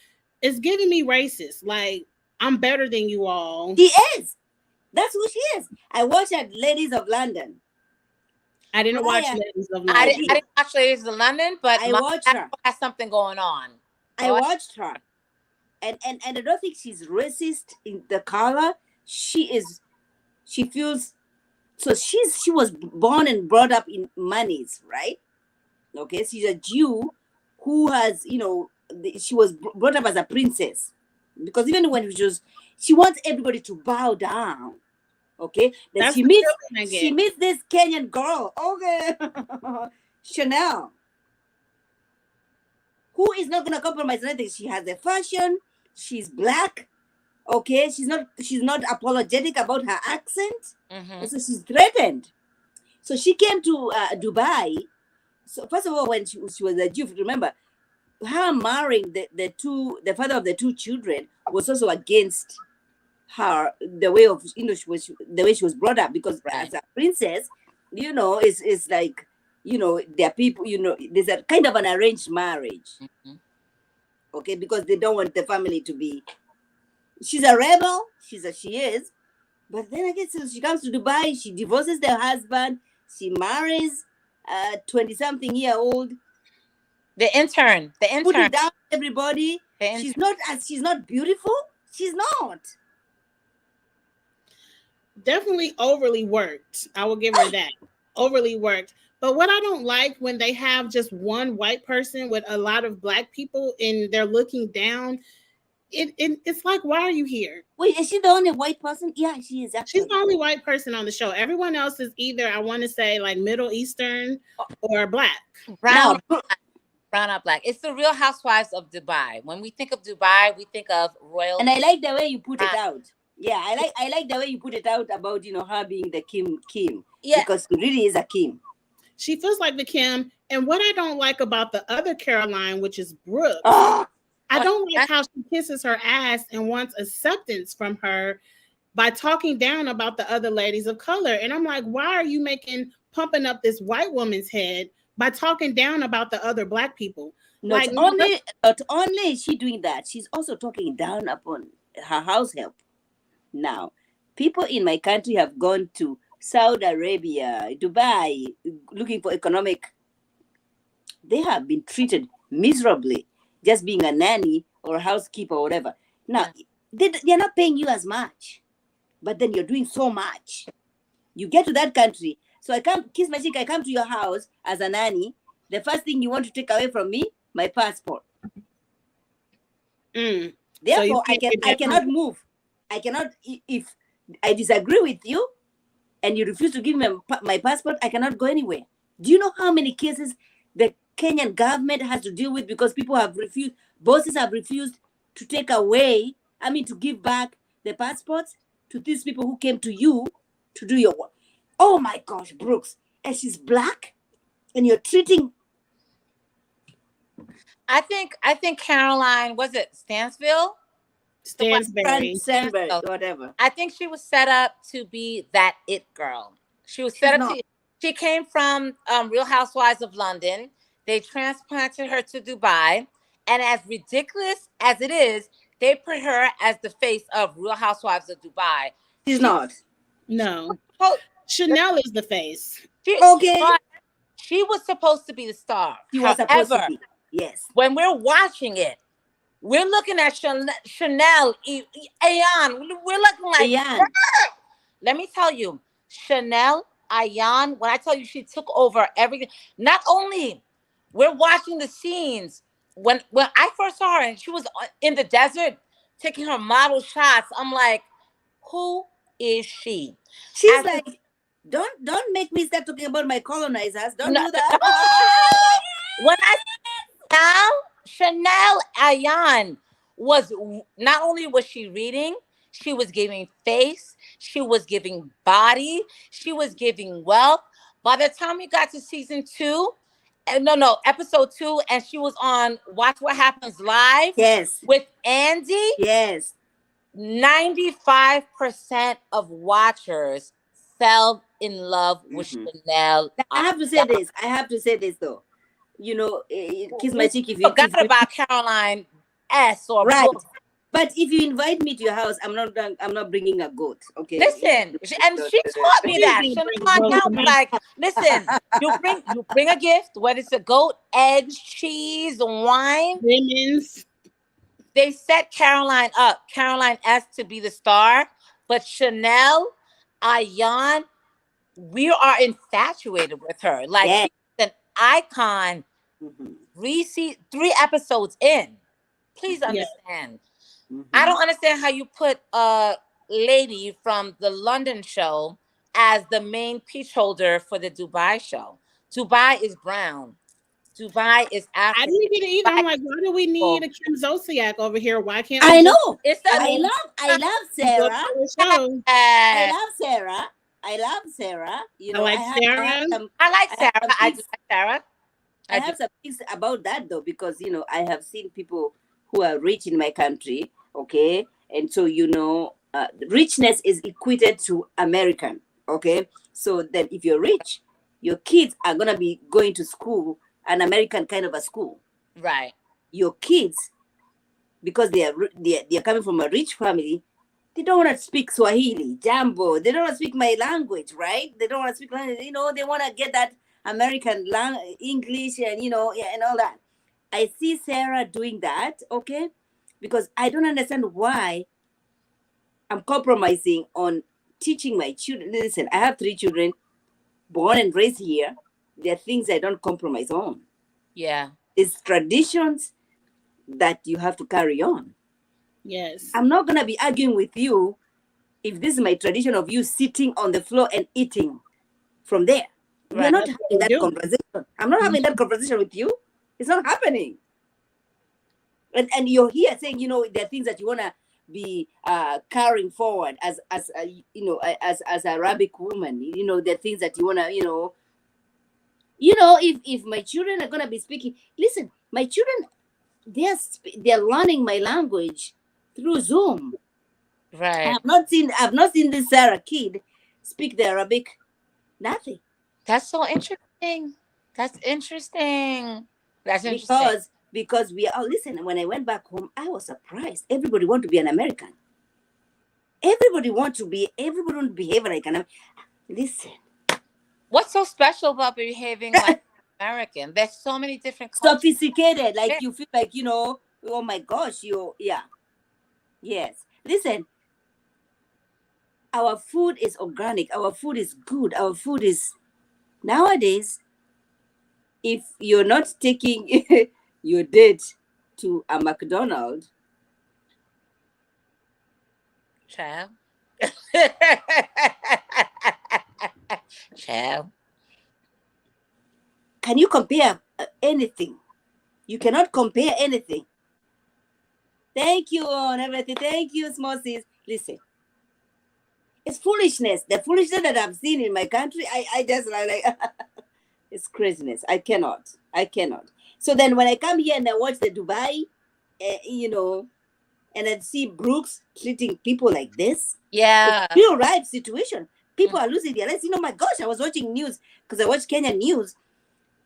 is giving me racist? Like, I'm better than you all. She is. That's who she is. I watched at Ladies of London. I didn't watch Ladies of London. I didn't watch Ladies of London, but I watched her. Has something going on. I watched her. And I don't think she's racist in the color. She feels so she was born and brought up in monies, right? Okay, she's a Jew who has, she was brought up as a princess because even when she wants everybody to bow down. Okay, then she meets this Kenyan girl, okay, Chanel, who is not gonna compromise anything. She has a fashion. She's black. Okay, she's not apologetic about her accent. And so she's threatened. So she came to Dubai. So first of all, when she was a Jew, remember, her marrying the father of the two children was also against her, the way she was brought up, because as a princess, it's like, there are people, there's a kind of an arranged marriage. Okay, because they don't want the family to be. She's a rebel. She is, but then again, so she comes to Dubai. She divorces the husband. She marries 20-something-year-old. The intern. Putting down everybody. She's not beautiful. She's not. Definitely overly worked. I will give her that. Overly worked. But what I don't like when they have just one white person with a lot of black people and they're looking down, it's like, why are you here? Wait, is she the only white person? Yeah, she is actually. She's the only white person on the show. Everyone else is either, I want to say, like Middle Eastern or black. Brown or black. It's the Real Housewives of Dubai. When we think of Dubai, we think of royal. And I like the way you put it out. Yeah, I like the way you put it out about her being the Kim. Yeah, because she really is a Kim. She feels like the Kim. And what I don't like about the other Caroline, which is Brooke, Oh, I don't like how she kisses her ass and wants acceptance from her by talking down about the other ladies of color. And I'm like, why are you pumping up this white woman's head by talking down about the other Black people? not only is she doing that, she's also talking down upon her house help. Now, people in my country have gone to Saudi Arabia, Dubai, looking for economic. They have been treated miserably, just being a nanny or a housekeeper or whatever. Now, they're not paying you as much, but then you're doing so much. You get to that country. So I come, kiss my cheek, I come to your house as a nanny. The first thing you want to take away from me, my passport. Therefore, so I cannot move. I cannot, if I disagree with you and you refuse to give me my passport, I cannot go anywhere. Do you know how many cases the Kenyan government has to deal with because people have refused, bosses have refused to take away, to give back the passports to these people who came to you to do your work. Oh my gosh, Brooks, and she's Black and you're treating. I think Caroline, was it Stansville? Stansbury, whatever. I think she was set up to be that it girl. She was set up to. She came from Real Housewives of London. They transplanted her to Dubai, and as ridiculous as it is, they put her as the face of Real Housewives of Dubai. She's not. No. Chanel is the face. She was supposed to be the star. She was supposed to be. Yes. When we're watching it, we're looking at Chanel, Ayan. We're looking like, Ayan. Let me tell you, Chanel, Ayan, when I tell you she took over everything, not only we're watching the scenes, when I first saw her and she was in the desert taking her model shots, I'm like, who is she? She's like, don't make me start talking about my colonizers. Don't do that. When now Chanel Ayan was not only was she reading, she was giving face, she was giving body, she was giving wealth. By the time we got to season 2, episode 2, and she was on Watch What Happens Live. Yes. With Andy. Yes. 95% of watchers fell in love with Chanel. I have to say this though. Kiss my cheek if you forgot about Caroline S. or right. Brooke. But if you invite me to your house, I'm not bringing a goat. Okay. Listen, and she taught me that. Listen, you bring a gift, whether it's a goat, eggs, cheese, wine. Women's. They set Caroline up, Caroline S. to be the star, but Chanel, Ayan, we are infatuated with her. Like she's an icon. 3 episodes in. Please understand. I don't understand how you put a lady from the London show as the main peach holder for the Dubai show. Dubai is brown. Dubai is African. I didn't get it either. I'm like, why do we need a Kim Zolciak over here? Why can't I know? I love Sarah. I love Sarah. I like Sarah. I have some things about that though, because I have seen people who are rich in my country, okay, and so richness is equated to American, okay. So that if you're rich, your kids are gonna be going to school, an American kind of a school, right? Your kids, because they are coming from a rich family, they don't want to speak Swahili, Jambo. They don't want to speak my language, right? They don't want to speak language. They want to get that American English and and all that. I see Sarah doing that, okay? Because I don't understand why I'm compromising on teaching my children. Listen, I have 3 children born and raised here. There are things I don't compromise on. Yeah. It's traditions that you have to carry on. Yes. I'm not going to be arguing with you if this is my tradition of you sitting on the floor and eating from there. Right. We're not having that conversation. I'm not having that conversation with you. It's not happening. And you're here saying, there are things that you want to be carrying forward as Arabic woman. There are things that you want to, You know, if my children are gonna be speaking, listen, my children, they're learning my language through Zoom. Right. I've not seen this Sarah kid speak the Arabic. Nothing. That's so interesting. That's interesting. That's interesting. Because we are, listen, when I went back home, I was surprised. Everybody want to be an American. Everybody want to behave like an Listen. What's so special about behaving like American? There's so many different cultures. Sophisticated, like you feel like, oh my gosh, yeah. Yes. Listen, our food is organic. Our food is good. Our food is, nowadays, if you're not taking your date to a McDonald's, Child. Child. can you compare anything? You cannot compare anything. Thank you on everything. Thank you, small sis. Listen, it's foolishness. The foolishness that I've seen in my country, I just like it's craziness. I cannot. So then when I come here and I watch the Dubai, and I see Brooks treating people like this, Yeah. it's real life situation. People are losing their lives. My gosh, I was watching news because I watch Kenyan news.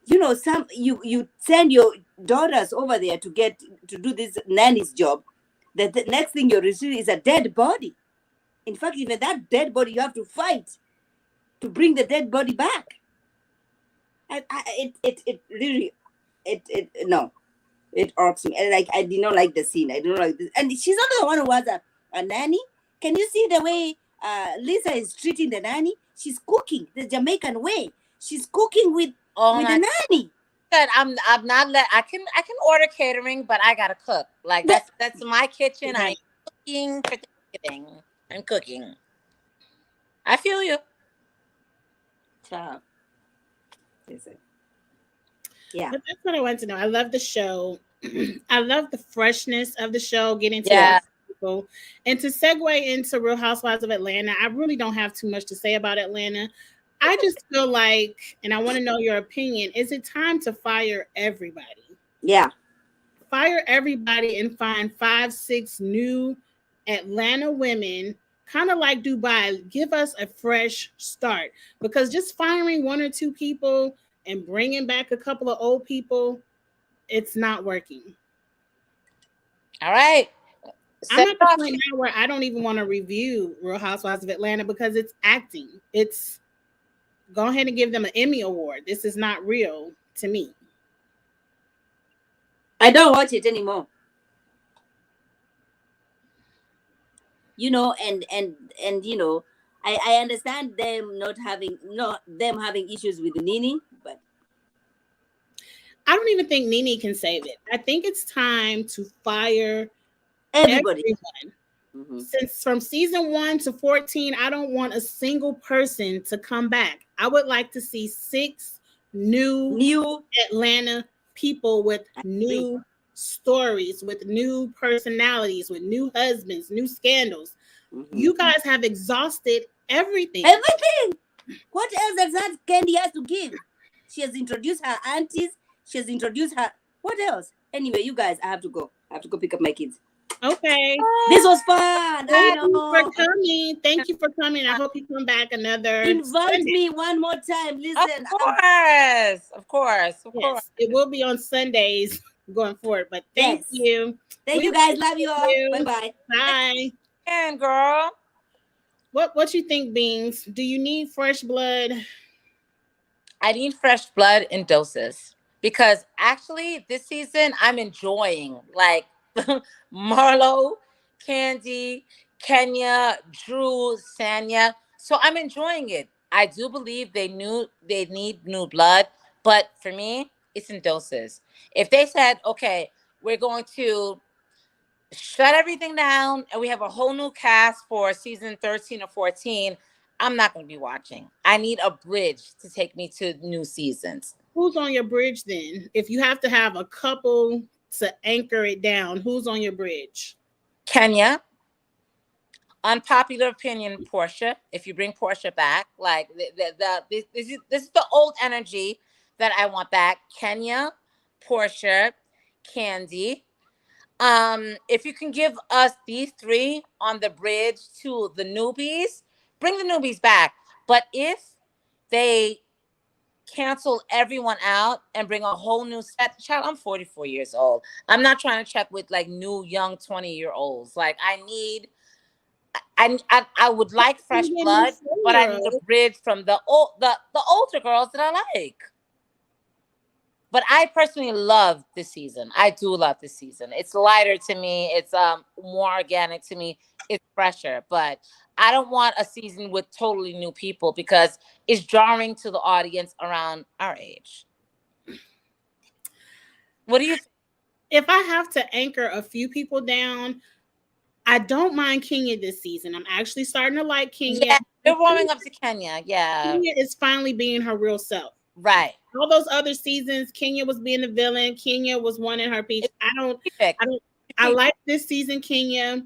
You send your daughters over there to do this nanny's job. The next thing you receive is a dead body. In fact, even that dead body, you have to fight to bring the dead body back. And it really, no, it irks me. And like, I did not like the scene. I don't like this. And she's not the one who was a nanny. Can you see the way Lisa is treating the nanny? She's cooking the Jamaican way. She's cooking with the nanny. I'm not I can order catering, but I gotta cook. Like that's my kitchen. I'm cooking for Thanksgiving. I'm cooking. I feel you. Child. Yeah. But that's what I want to know. I love the show. I love the freshness of the show, getting to people. And to segue into Real Housewives of Atlanta, I really don't have too much to say about Atlanta. I just feel like, and I want to know your opinion, is it time to fire everybody? Yeah. Fire everybody and find 5-6 new Atlanta women, kind of like Dubai. Give us a fresh start. Because just firing 1 or 2 people and bringing back a couple of old people, it's not working. All right. I'm at the point now where I don't even want to review Real Housewives of Atlanta because it's acting. It's go ahead and give them an Emmy award. This is not real to me. I don't watch it anymore. And I understand them them having issues with NeNe, but I don't even think NeNe can save it. I think it's time to fire everybody. Everyone. Mm-hmm. Since from season 1 to 14, I don't want a single person to come back. I would like to see 6 new Atlanta people with new stories, with new personalities, with new husbands, new scandals. Mm-hmm. You guys have exhausted everything. What else does that Candy has to give? She has introduced her aunties. She has introduced her. What else? Anyway, you guys, I have to go pick up my kids. Okay. This was fun. Thank you for coming. I hope you come back another. Invite me one more time. Listen. Of course. Yes, it will be on Sundays going forward. But thank you. Thank you guys. Love you all. Bye-bye. Bye. And girl. What you think, Beans? Do you need fresh blood? I need fresh blood in doses. Because actually this season I'm enjoying like Marlo, Candy, Kenya, Drew, Sanya. So I'm enjoying it. I do believe they need new blood, but for me, it's in doses. If they said, okay, we're going to shut everything down and we have a whole new cast for season 13 or 14, I'm not going to be watching. I need a bridge to take me to new seasons. Who's on your bridge then? If you have to have a couple to anchor it down, who's on your bridge? Kenya. Unpopular opinion, Portia. If you bring Portia back, like this is the old energy that I want back: Kenya, Portia, Candy. If you can give us these three on the bridge to the newbies, bring the newbies back. But if they cancel everyone out and bring a whole new set, child, I'm 44 years old. I'm not trying to check with like new young 20-year-olds. Like I would like fresh blood, but I need a bridge from the older girls that I like. But I personally love this season. I do love this season. It's lighter to me. It's more organic to me. It's fresher. But I don't want a season with totally new people because it's jarring to the audience around our age. What do you think? If I have to anchor a few people down, I don't mind Kenya this season. I'm actually starting to like Kenya. Yeah, we're warming up to Kenya. Yeah. Kenya is finally being her real self. Right. All those other seasons, Kenya was being the villain. Kenya was wanting her piece. I like this season, Kenya.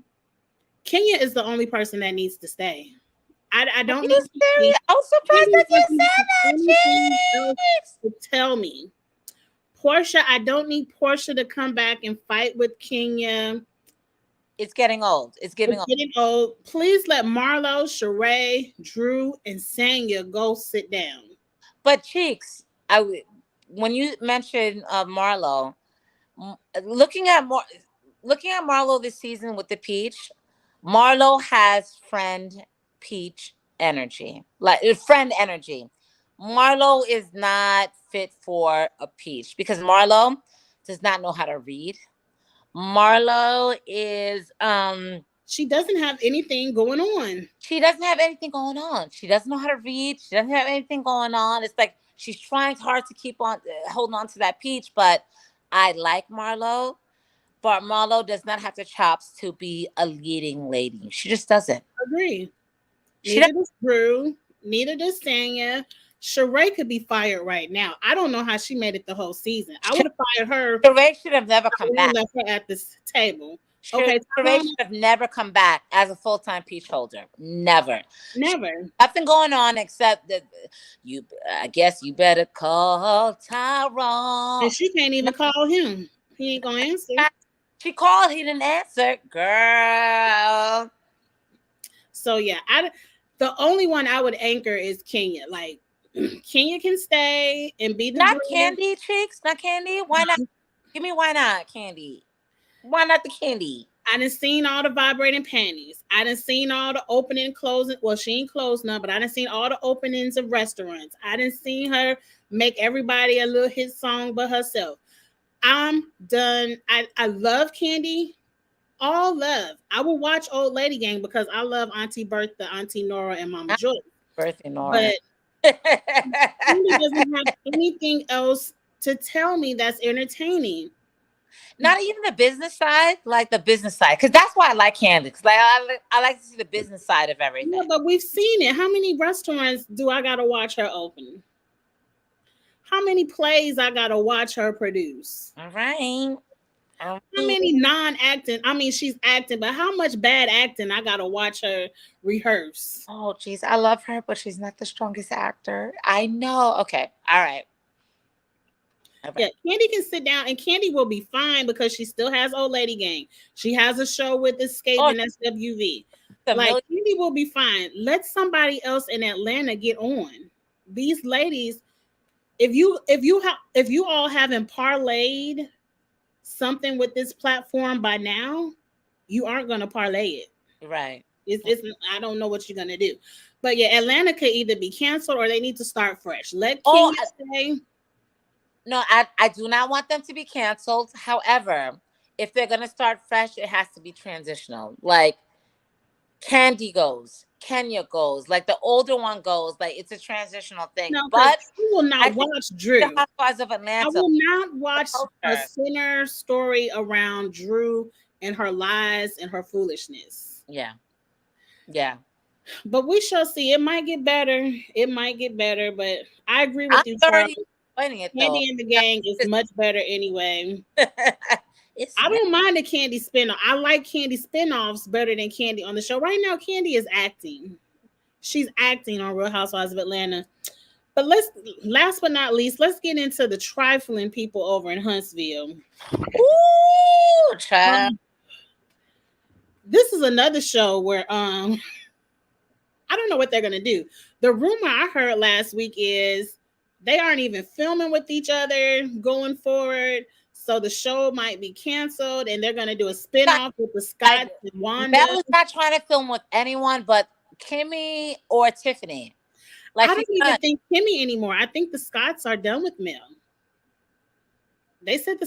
Kenya is the only person that needs to stay. I don't need to. I'm surprised that you said that. To tell me. Portia, I don't need Portia to come back and fight with Kenya. It's getting old. It's getting old. Please let Marlo, Sheree, Drew, and Sanya go sit down. But Cheeks, when you mentioned Marlo, looking at Marlo this season with the Peach, Marlo has friend Peach energy, like friend energy. Marlo is not fit for a Peach because Marlo does not know how to read. Marlo is she doesn't have anything going on. She doesn't have anything going on. She doesn't know how to read. She doesn't have anything going on. It's like she's trying hard to keep on holding on to that Peach, but I like Marlo. But Marlo does not have the chops to be a leading lady. She just doesn't. Agree. Neither does Drew. Neither does Sanya. Sheree could be fired right now. I don't know how she made it the whole season. I would have fired her. Sheree should have never come back. Left her at this table. Okay, Sheree should have never come back as a full-time Peach holder. Never. Nothing going on except that I guess you better call Tyrone. And she can't even call him. He ain't gonna answer. She called, he didn't answer, girl. So yeah, the only one I would anchor is Kenya. Like Kenya can stay and be the not Candy, Cheeks, not Candy. Why not? Give me why not Candy? Why not the Candy? I done seen all the vibrating panties. I done seen all the opening and closing. Well, she ain't closed none, but I done seen all the openings of restaurants. I done seen her make everybody a little hit song but herself. I'm done. I love Candy. All love. I will watch Old Lady Gang because I love Auntie Bertha, Auntie Nora, and Mama Joy. Bertha Nora. But Candy doesn't have anything else to tell me that's entertaining. Not even the business side, like the business side, because that's why I like Candy. Because like I like to see the business side of everything. Yeah, but we've seen it. How many restaurants do I gotta watch her open? How many plays I gotta watch her produce? All right. How many non-acting? I mean, she's acting, but how much bad acting I gotta watch her rehearse? Oh, geez, I love her, but she's not the strongest actor. I know. Okay, all right. Yeah, Candy can sit down, and Candy will be fine because she still has Old Lady Gang. She has a show with Escape and SWV. Like Candy will be fine. Let somebody else in Atlanta get on. These ladies, if you all haven't parlayed something with this platform by now, you aren't gonna parlay it. Right. It's I don't know what you're gonna do. But yeah, Atlanta could either be canceled or they need to start fresh. Let Kenya stay. No, I do not want them to be canceled. However, if they're going to start fresh, it has to be transitional. Like Candy goes, Kenya goes, like the older one goes. Like it's a transitional thing. No, but you will not watch Drew. The Housewives of Atlanta. I will not watch a center story around Drew and her lies and her foolishness. Yeah. Yeah. But we shall see. It might get better. It might get better, but I agree with you, Charlie. Candy and the Gang is much better anyway. I don't mind the Candy spinoff. I like Candy spinoffs better than Candy on the show. Right now, Candy is acting. She's acting on Real Housewives of Atlanta. But last but not least, let's get into the trifling people over in Huntsville. Ooh, child. This is another show where I don't know what they're gonna do. The rumor I heard last week is they aren't even filming with each other going forward. So the show might be canceled and they're gonna do a spinoff with the Scotts and Wanda. Mel is not trying to film with anyone but Kimmy or Tiffany. Like, I don't even think Kimmy anymore. I think the Scotts are done with Mel. They said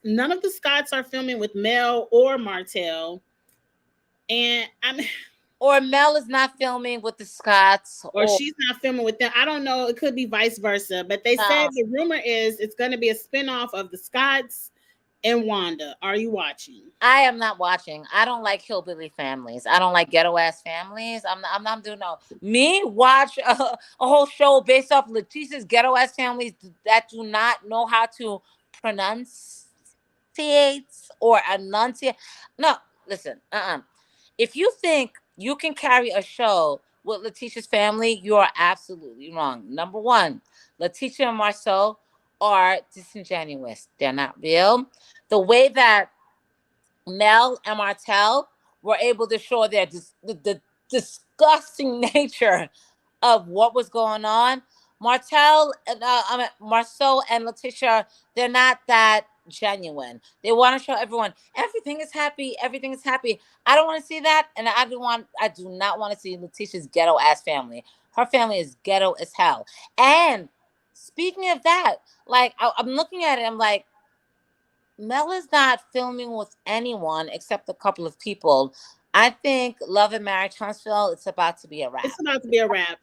none of the Scotts are filming with Mel or Martell. And or Mel is not filming with the Scotts. Or she's not filming with them. I don't know. It could be vice versa. But they said the rumor is it's going to be a spinoff of the Scotts and Wanda. Are you watching? I am not watching. I don't like hillbilly families. I don't like ghetto ass families. I'm not doing no. Me watch a whole show based off Letitia's ghetto ass families that do not know how to pronunciate or enunciate. No, listen. If you think you can carry a show with Letitia's family, you are absolutely wrong. Number one, Letitia and Marceau are disingenuous. They're not real. The way that Mel and Martell were able to show the disgusting nature of what was going on. Marceau and Letitia, they're not that genuine. They want to show everyone everything is happy. Everything is happy. I don't want to see that, and I do not want to see Letitia's ghetto ass family. Her family is ghetto as hell. And speaking of that, like I'm looking at it, I'm like, Mel is not filming with anyone except a couple of people. I think Love and Marriage Huntsville, it's about to be a wrap. It's about to be a wrap.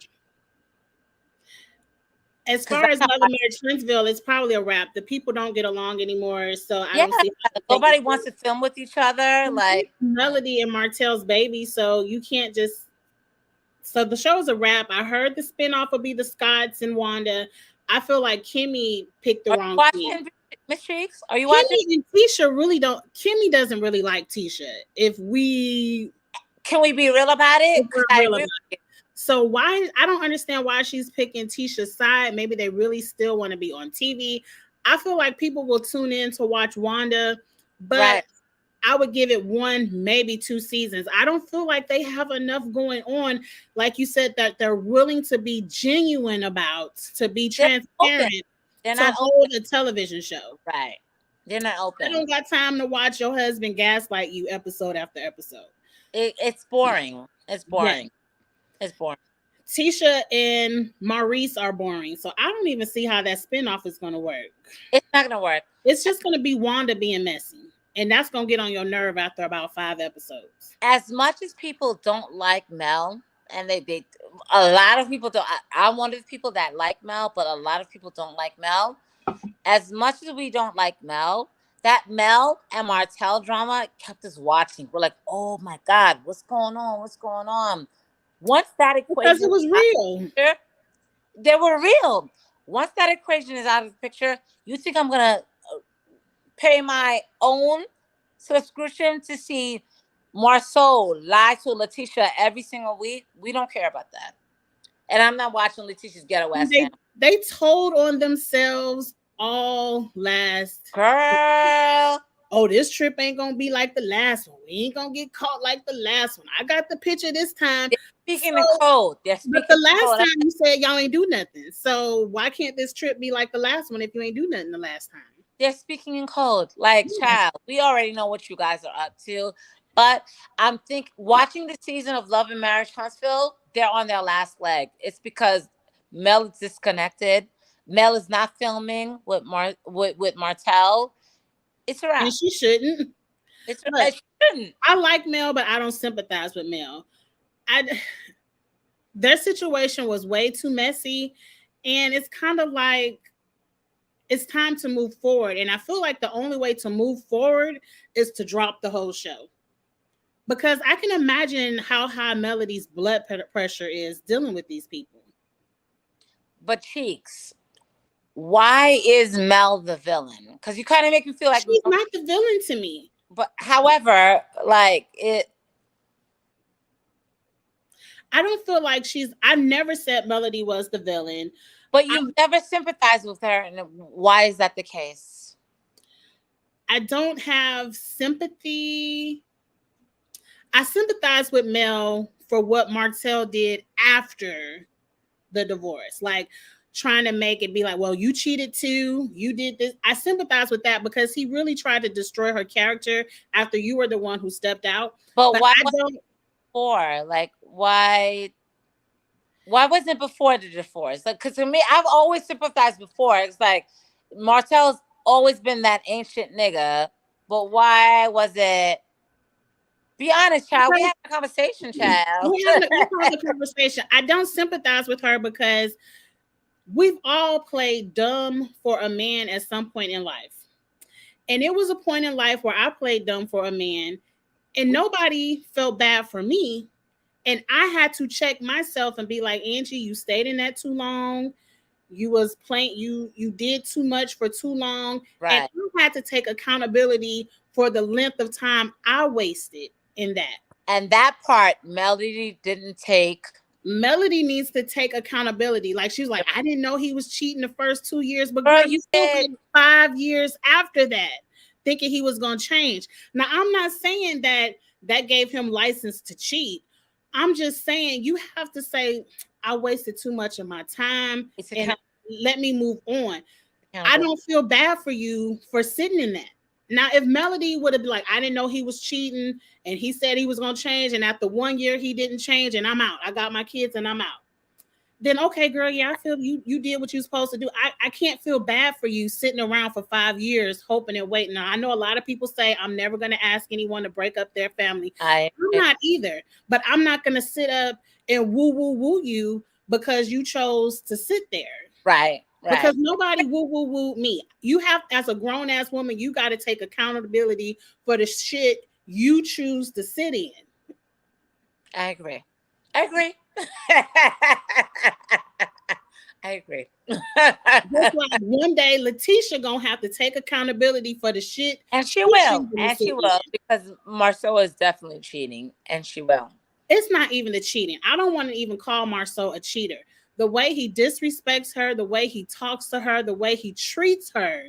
As far as Love and Marriage Huntsville, it's probably a wrap. The people don't get along anymore, so I don't see. Nobody wants to film with each other. Like Melody and Martell's baby, so you can't just. So the show's a wrap. I heard the spinoff will be the Scotts and Wanda. I feel like Kimmy picked the wrong team. Miss Cheeks, are you watching? Kimmy and Tisha really don't. Kimmy doesn't really like Tisha. Can we be real about it? So why? I don't understand why she's picking Tisha's side. Maybe they really still want to be on TV. I feel like people will tune in to watch Wanda, but I would give it 1, maybe 2 seasons. I don't feel like they have enough going on, like you said, that they're willing to be genuine about, to be transparent. They're not hold a television show. Right. They're not open. I don't got time to watch your husband gaslight you episode after episode. It's boring. It's boring. Yeah. It's boring. Tisha and Maurice are boring. So I don't even see how that spinoff is going to work. It's not going to work. It's just going to be Wanda being messy. And that's going to get on your nerve after about 5 episodes. As much as people don't like Mel, and they a lot of people don't. I'm one of the people that like Mel, but a lot of people don't like Mel. As much as we don't like Mel, that Mel and Martell drama kept us watching. We're like, oh my God, what's going on? What's going on? Once that equation, because it was real, they were real. Once that equation is out of the picture, you think I'm gonna pay my own subscription to see Marceau lie to Letitia every single week? We don't care about that. And I'm not watching Letitia's ghetto ass. They told on themselves all last. Girl. Oh, this trip ain't gonna be like the last one. We ain't gonna get caught like the last one. I got the picture this time. They're speaking in code. But the last time you said y'all ain't do nothing. So why can't this trip be like the last one if you ain't do nothing the last time? They're speaking in code. Like, child, we already know what you guys are up to. But I'm watching the season of Love and Marriage Huntsville, they're on their last leg. It's because Mel is disconnected. Mel is not filming with Martell. It's a wrap. And she shouldn't. She shouldn't. I like Mel, but I don't sympathize with Mel. Their situation was way too messy, and it's kind of like it's time to move forward. And I feel like the only way to move forward is to drop the whole show. Because I can imagine how high Melody's blood pressure is dealing with these people. But Cheeks, why is Mel the villain? Because you kind of make me feel like she's not the villain to me. But however, like it, I don't feel like I never said Melody was the villain. But you've never sympathized with her, and why is that the case? I don't have sympathy. I sympathize with Mel for what Martell did after the divorce, like trying to make it be like, well, you cheated too, you did this. I sympathize with that because he really tried to destroy her character after you were the one who stepped out. But why wasn't it before? Like, why wasn't it before the divorce? Like, because to me, I've always sympathized before. It's like Martell's always been that ancient nigga, but why was it? Be honest, child. We had a conversation, child. We had a conversation. I don't sympathize with her because we've all played dumb for a man at some point in life. And it was a point in life where I played dumb for a man and nobody felt bad for me. And I had to check myself and be like, Angie, you stayed in that too long. You was playing, you did too much for too long. Right. And you had to take accountability for the length of time I wasted in that. And that part, Melody didn't take. Melody needs to take accountability. Like she was like, I didn't know he was cheating the first 2 years, but girl, you said 5 years after that, thinking he was going to change. Now, I'm not saying that gave him license to cheat. I'm just saying you have to say, I wasted too much of my time and let me move on. I don't feel bad for you for sitting in that. Now, if Melody would have been like, I didn't know he was cheating and he said he was going to change, and after 1 year he didn't change and I'm out. I got my kids and I'm out. Then, okay, girl, yeah, I feel you did what you're supposed to do. I can't feel bad for you sitting around for 5 years hoping and waiting. Now, I know a lot of people say I'm never going to ask anyone to break up their family. I'm not either, but I'm not going to sit up and woo you because you chose to sit there. Right. Because nobody woo me. You have, as a grown ass woman, you got to take accountability for the shit you choose to sit in. I agree. I agree. Just like one day, Letitia gonna have to take accountability for the shit, and she will, because Marceau is definitely cheating, and she will. It's not even the cheating. I don't want to even call Marceau a cheater. The way he disrespects her, the way he talks to her, the way he treats her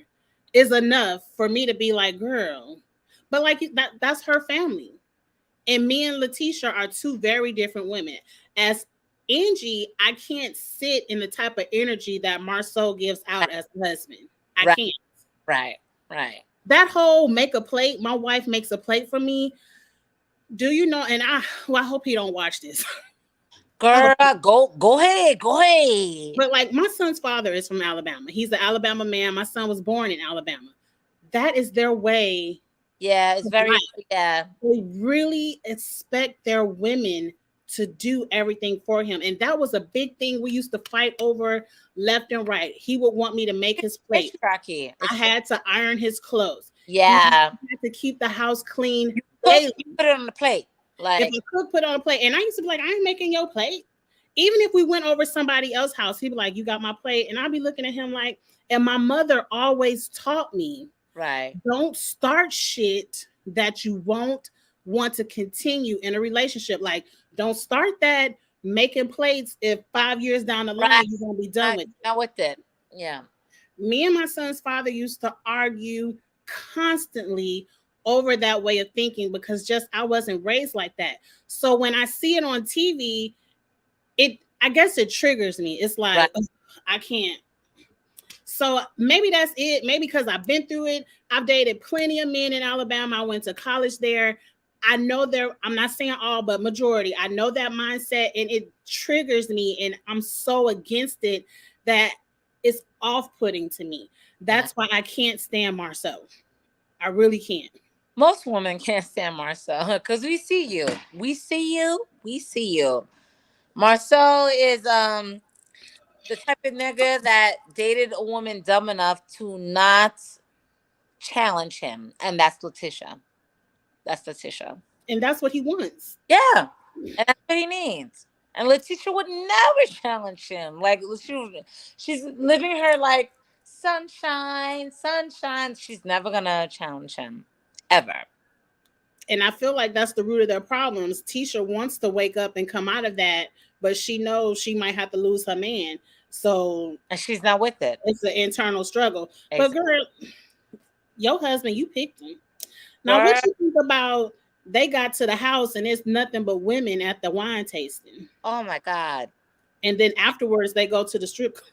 is enough for me to be like, girl. But like that's her family. And me and Letitia are two very different women. As Angie, I can't sit in the type of energy that Marceau gives out as a husband. I can't. Right. That whole make a plate, my wife makes a plate for me. Do you know? And I hope he don't watch this. Girl, go ahead. But like my son's father is from Alabama. He's an Alabama man. My son was born in Alabama. That is their way. Yeah, it's very They really expect their women to do everything for him. And that was a big thing we used to fight over left and right. He would want me to make his plate. I had to iron his clothes. Yeah. I had to keep the house clean. You put it on the plate. Like, if a cook put on a plate, and I used to be like, I ain't making your plate. Even if we went over somebody else's house, he'd be like, you got my plate. And I'd be looking at him like, and my mother always taught me, don't start shit that you won't want to continue in a relationship. Like, don't start that making plates if 5 years down the line, you're going to be done with it. Not with it. Yeah. Me and my son's father used to argue constantly over that way of thinking because I wasn't raised like that. So when I see it on TV, I guess it triggers me. It's like, I can't. So maybe that's it. Maybe because I've been through it. I've dated plenty of men in Alabama. I went to college there. I know I'm not saying all, but majority. I know that mindset and it triggers me. And I'm so against it that it's off-putting to me. That's why I can't stand Marceau. I really can't. Most women can't stand Marceau because we see you. Marceau is the type of nigga that dated a woman dumb enough to not challenge him, and that's Letitia. And that's what he wants. Yeah, and that's what he needs. And Letitia would never challenge him. Like she's living her like sunshine. She's never gonna challenge him. Ever. And I feel like that's the root of their problems. Tisha wants to wake up and come out of that, but she knows she might have to lose her man. So And she's not with it. it's an internal struggle. Exactly. But girl, your husband, you picked him. Now, what you think about they got to the house and it's nothing but women at the wine tasting? Oh my God. And then afterwards they go to the strip club.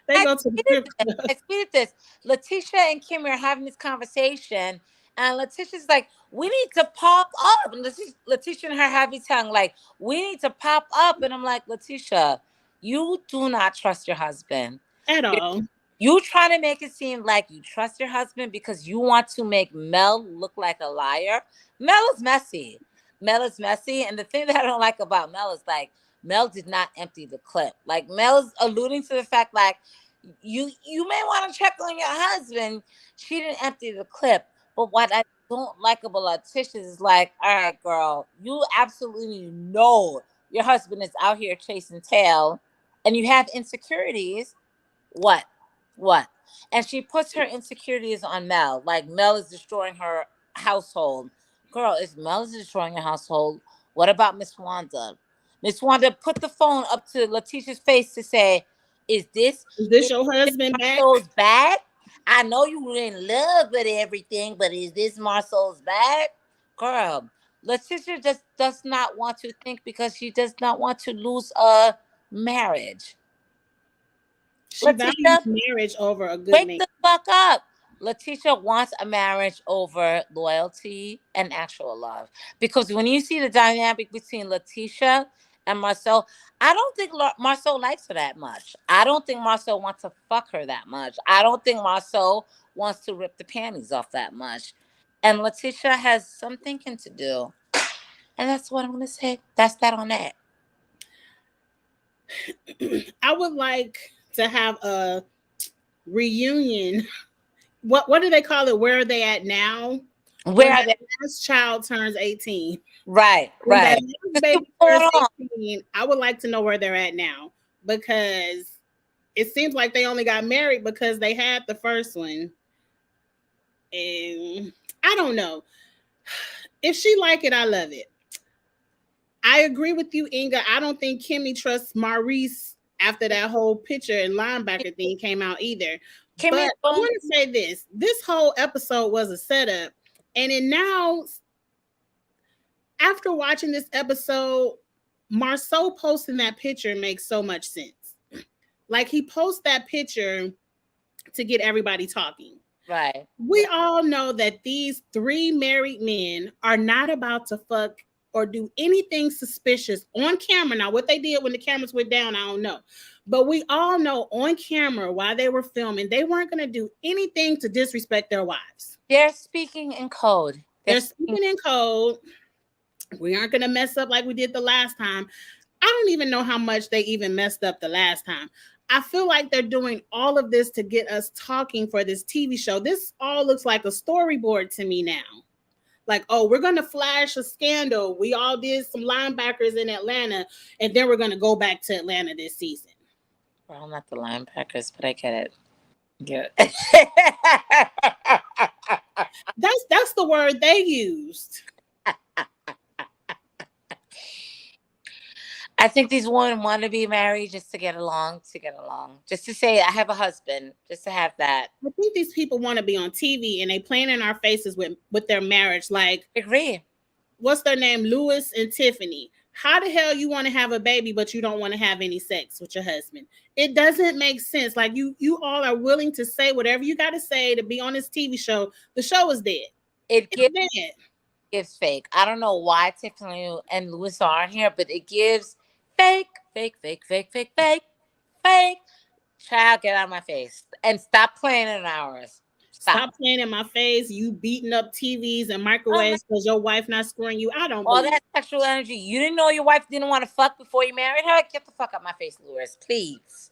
They go to the strip club. I tweeted this. Letitia and Kimmy are having this conversation, and Letitia's like, "We need to pop up." And Letitia and her heavy tongue, like, "We need to pop up." And I'm like, Letitia, you do not trust your husband At all. You try to make it seem like you trust your husband because you want to make Mel look like a liar. Mel is messy. Mel is messy, and the thing that I don't like about Mel is like Mel did not empty the clip. Like Mel is alluding to the fact like you may want to check on your husband. She didn't empty the clip. But what I don't like about Letitia is like, all right, girl, you absolutely know your husband is out here chasing tail and you have insecurities. What? And she puts her insecurities on Mel. Like Mel is destroying her household. Girl, if Mel is destroying your household, what about Miss Wanda? Miss Wanda put the phone up to Letitia's face to say, is this your husband back? Marcel's back? I know you were in love with everything, but is this Marcel's back? Girl, Letitia just does not want to think because she does not want to lose a marriage. She values marriage over a good man. Wake the fuck up. Letitia wants a marriage over loyalty and actual love. Because when you see the dynamic between Letitia and Marcel, I don't think Marcel likes her that much. I don't think Marcel wants to fuck her that much. I don't think Marcel wants to rip the panties off that much. And Letitia has some thinking to do. And that's what I'm going to say. That's that on that. I would like to have a reunion. What do they call it? Where are they at now? Where are they? Last child turns 18. Right. Baby turns 18, I would like to know where they're at now because it seems like they only got married because they had the first one. And I don't know. If she like it, I love it. I agree with you, Inga. I don't think Kimmy trusts Maurice after that whole picture and linebacker thing came out either. But I want to say this. This whole episode was a setup. And then now, after watching this episode, Marceau posting that picture makes so much sense. Like he posts that picture to get everybody talking. Right. We all know that these three married men are not about to fuck or do anything suspicious on camera. Now, what they did when the cameras went down, I don't know. But we all know on camera while they were filming, they weren't going to do anything to disrespect their wives. They're speaking in code. They're speaking in code. We aren't going to mess up like we did the last time. I don't even know how much they even messed up the last time. I feel like they're doing all of this to get us talking for this TV show. This all looks like a storyboard to me now. Like, oh, we're going to flash a scandal. We all did some linebackers in Atlanta, and then we're going to go back to Atlanta this season. Well, not the linebackers, but I get it. Yeah. That's the word they used. I think these women want to be married just to get along, just to say I have a husband, just to have that. I think these people want to be on TV and they playing in our faces with their marriage. Like, I agree. What's their name? Lewis and Tiffany. How the hell you want to have a baby, but you don't want to have any sex with your husband? It doesn't make sense. Like you all are willing to say whatever you got to say to be on this TV show. The show is dead. It's fake. I don't know why Tiffany and Lewis aren't here, but it gives fake. Child, get out of my face and stop playing in ours. Stop playing in my face. You beating up TVs and microwaves because your wife not screwing you. I don't. All that sexual energy. You didn't know your wife didn't want to fuck before you married her? Get the fuck out my face, Lewis. Please.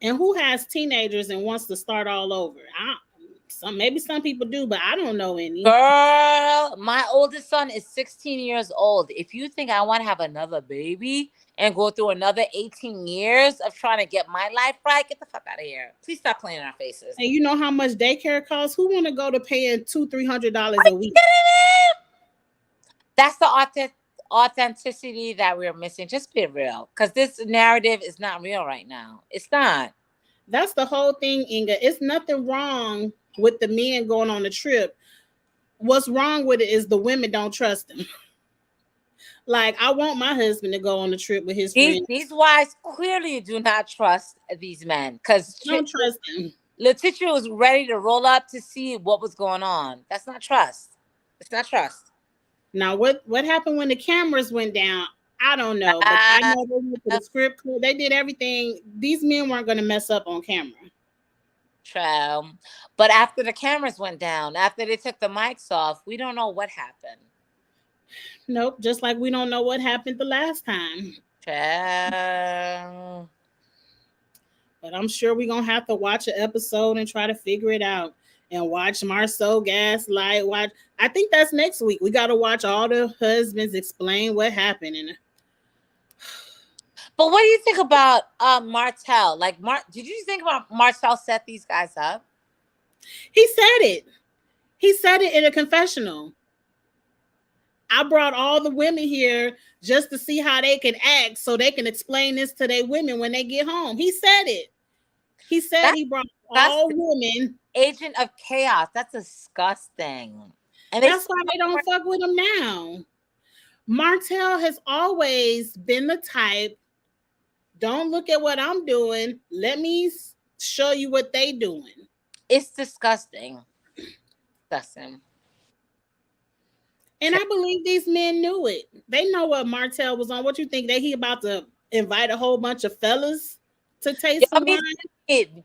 And who has teenagers and wants to start all over? Maybe some people do, but I don't know any. Girl, my oldest son is 16 years old. If you think I want to have another baby and go through another 18 years of trying to get my life right, get the fuck out of here. Please stop playing in our faces. And you know how much daycare costs? Who want to go to paying $200-$300 a week? That's the authenticity that we're missing. Just be real, because this narrative is not real right now. It's not. That's the whole thing, Inga. It's nothing wrong with the men going on the trip. What's wrong with it is the women don't trust him. Like, I want my husband to go on the trip with his friends. These wives clearly do not trust these men, because Don't trust him. Letitia was ready to roll up to see what was going on. That's not trust. It's not trust. Now, what happened when the cameras went down? I don't know, but I know they went to the script. They did everything. These men weren't going to mess up on camera. True. But after the cameras went down, after they took the mics off, we don't know what happened. Nope, just like we don't know what happened the last time. True. But I'm sure we're going to have to watch an episode and try to figure it out. And watch Marceau gaslight. I think that's next week. We got to watch all the husbands explain what happened. But what do you think about Martell? Like, did you think about Martell set these guys up? He said it. He said it in a confessional. I brought all the women here just to see how they can act so they can explain this to their women when they get home. He said it. He said he brought all women. Agent of chaos. That's disgusting. And that's why they don't fuck with him now. Martell has always been the type, don't look at what I'm doing. Let me show you what they doing. It's disgusting. Disgusting. And I believe these men knew it. They know what Martell was on. What you think? That he about to invite a whole bunch of fellas to taste some wine?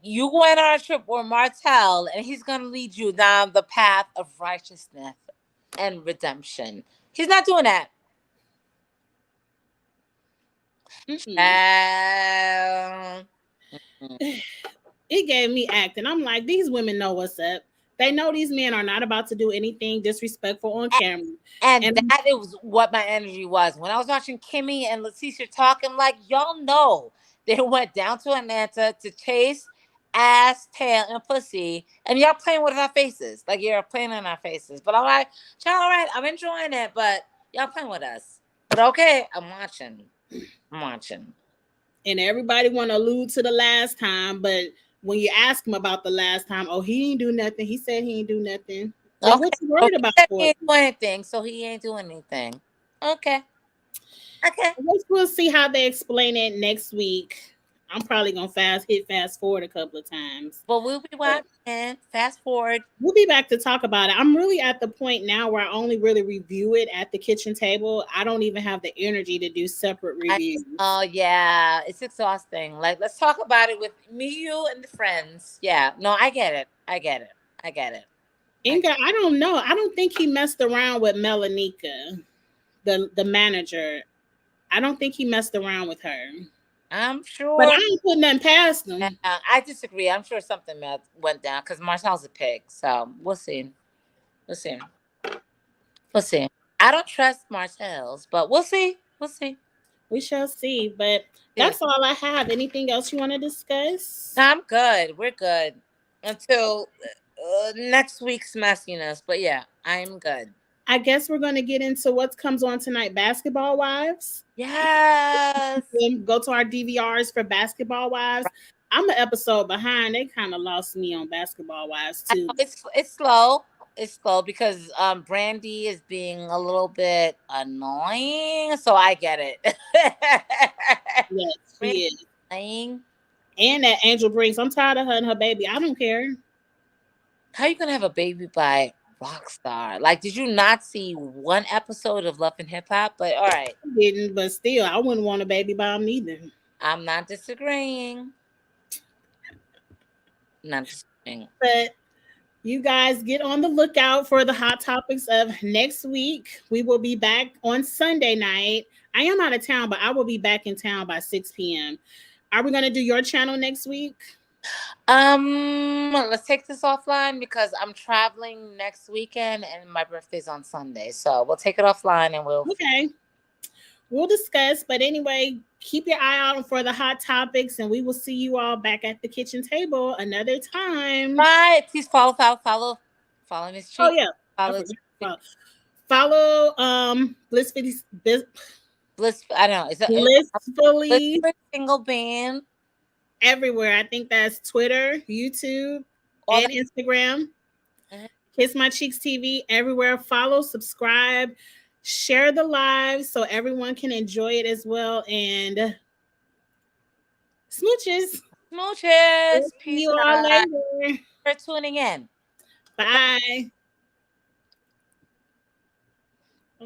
You went on a trip with Martell, and he's going to lead you down the path of righteousness and redemption. He's not doing that. It gave me acting. I'm like, these women know what's up. They know these men are not about to do anything disrespectful on camera. And that was what my energy was. When I was watching Kimmy and Leticia talking, like, y'all know they went down to Atlanta to chase ass, tail, and pussy, and y'all playing with our faces. Like, you're playing in our faces. But I'm like, child, all right, I'm enjoying it, but y'all playing with us. But okay, I'm watching. And everybody want to allude to the last time, but when you ask him about the last time, oh, he ain't do nothing. He said he ain't do nothing. Like, what you worried about? He ain't do anything, so he ain't doing anything. Okay. We'll see how they explain it next week. I'm probably gonna fast forward a couple of times. But we'll be watching. Fast forward. We'll be back to talk about it. I'm really at the point now where I only really review it at the kitchen table. I don't even have the energy to do separate reviews. Oh yeah, it's exhausting. Like, let's talk about it with me, you, and the friends. Yeah, no, I get it. Inga, I don't know. I don't think he messed around with Melanika, the manager. I don't think he messed around with her. I'm sure. But I ain't putting nothing past him. I disagree. I'm sure something went down because Marcel's a pig. So we'll see. I don't trust Marcel's, but we'll see. We shall see. But that's all I have. Anything else you want to discuss? I'm good. We're good until next week's messiness. But yeah, I'm good. I guess we're going to get into what comes on tonight, Basketball Wives. Yes. Go to our DVRs for Basketball Wives. I'm an episode behind. They kind of lost me on Basketball Wives too. It's slow. It's slow because Brandy is being a little bit annoying. So I get it. Yes, she is. Annoying. And that Angel Briggs. I'm tired of her and her baby. I don't care. How are you going to have a baby by Rockstar? Like, did you not see one episode of Love and Hip Hop? But all right. I didn't, but still, I wouldn't want a baby by him either. I'm not disagreeing. But you guys get on the lookout for the hot topics of next week. We will be back on Sunday night. I am out of town, but I will be back in town by 6 p.m. Are we going to do your channel next week? Let's take this offline because I'm traveling next weekend and my birthday's on Sunday. So we'll take it offline and we'll discuss. But anyway, keep your eye out for the hot topics and we will see you all back at the kitchen table another time. Bye. Please follow Miss Cheek. Oh yeah. Follow Blissfully I don't know. Blissfully Single band everywhere. I think that's Twitter, YouTube, and Instagram. Mhm. Kiss My Cheeks TV everywhere. Follow, subscribe, share the live so everyone can enjoy it as well. And smooches. Smooches. See Peace you all out. later. For tuning in. Bye.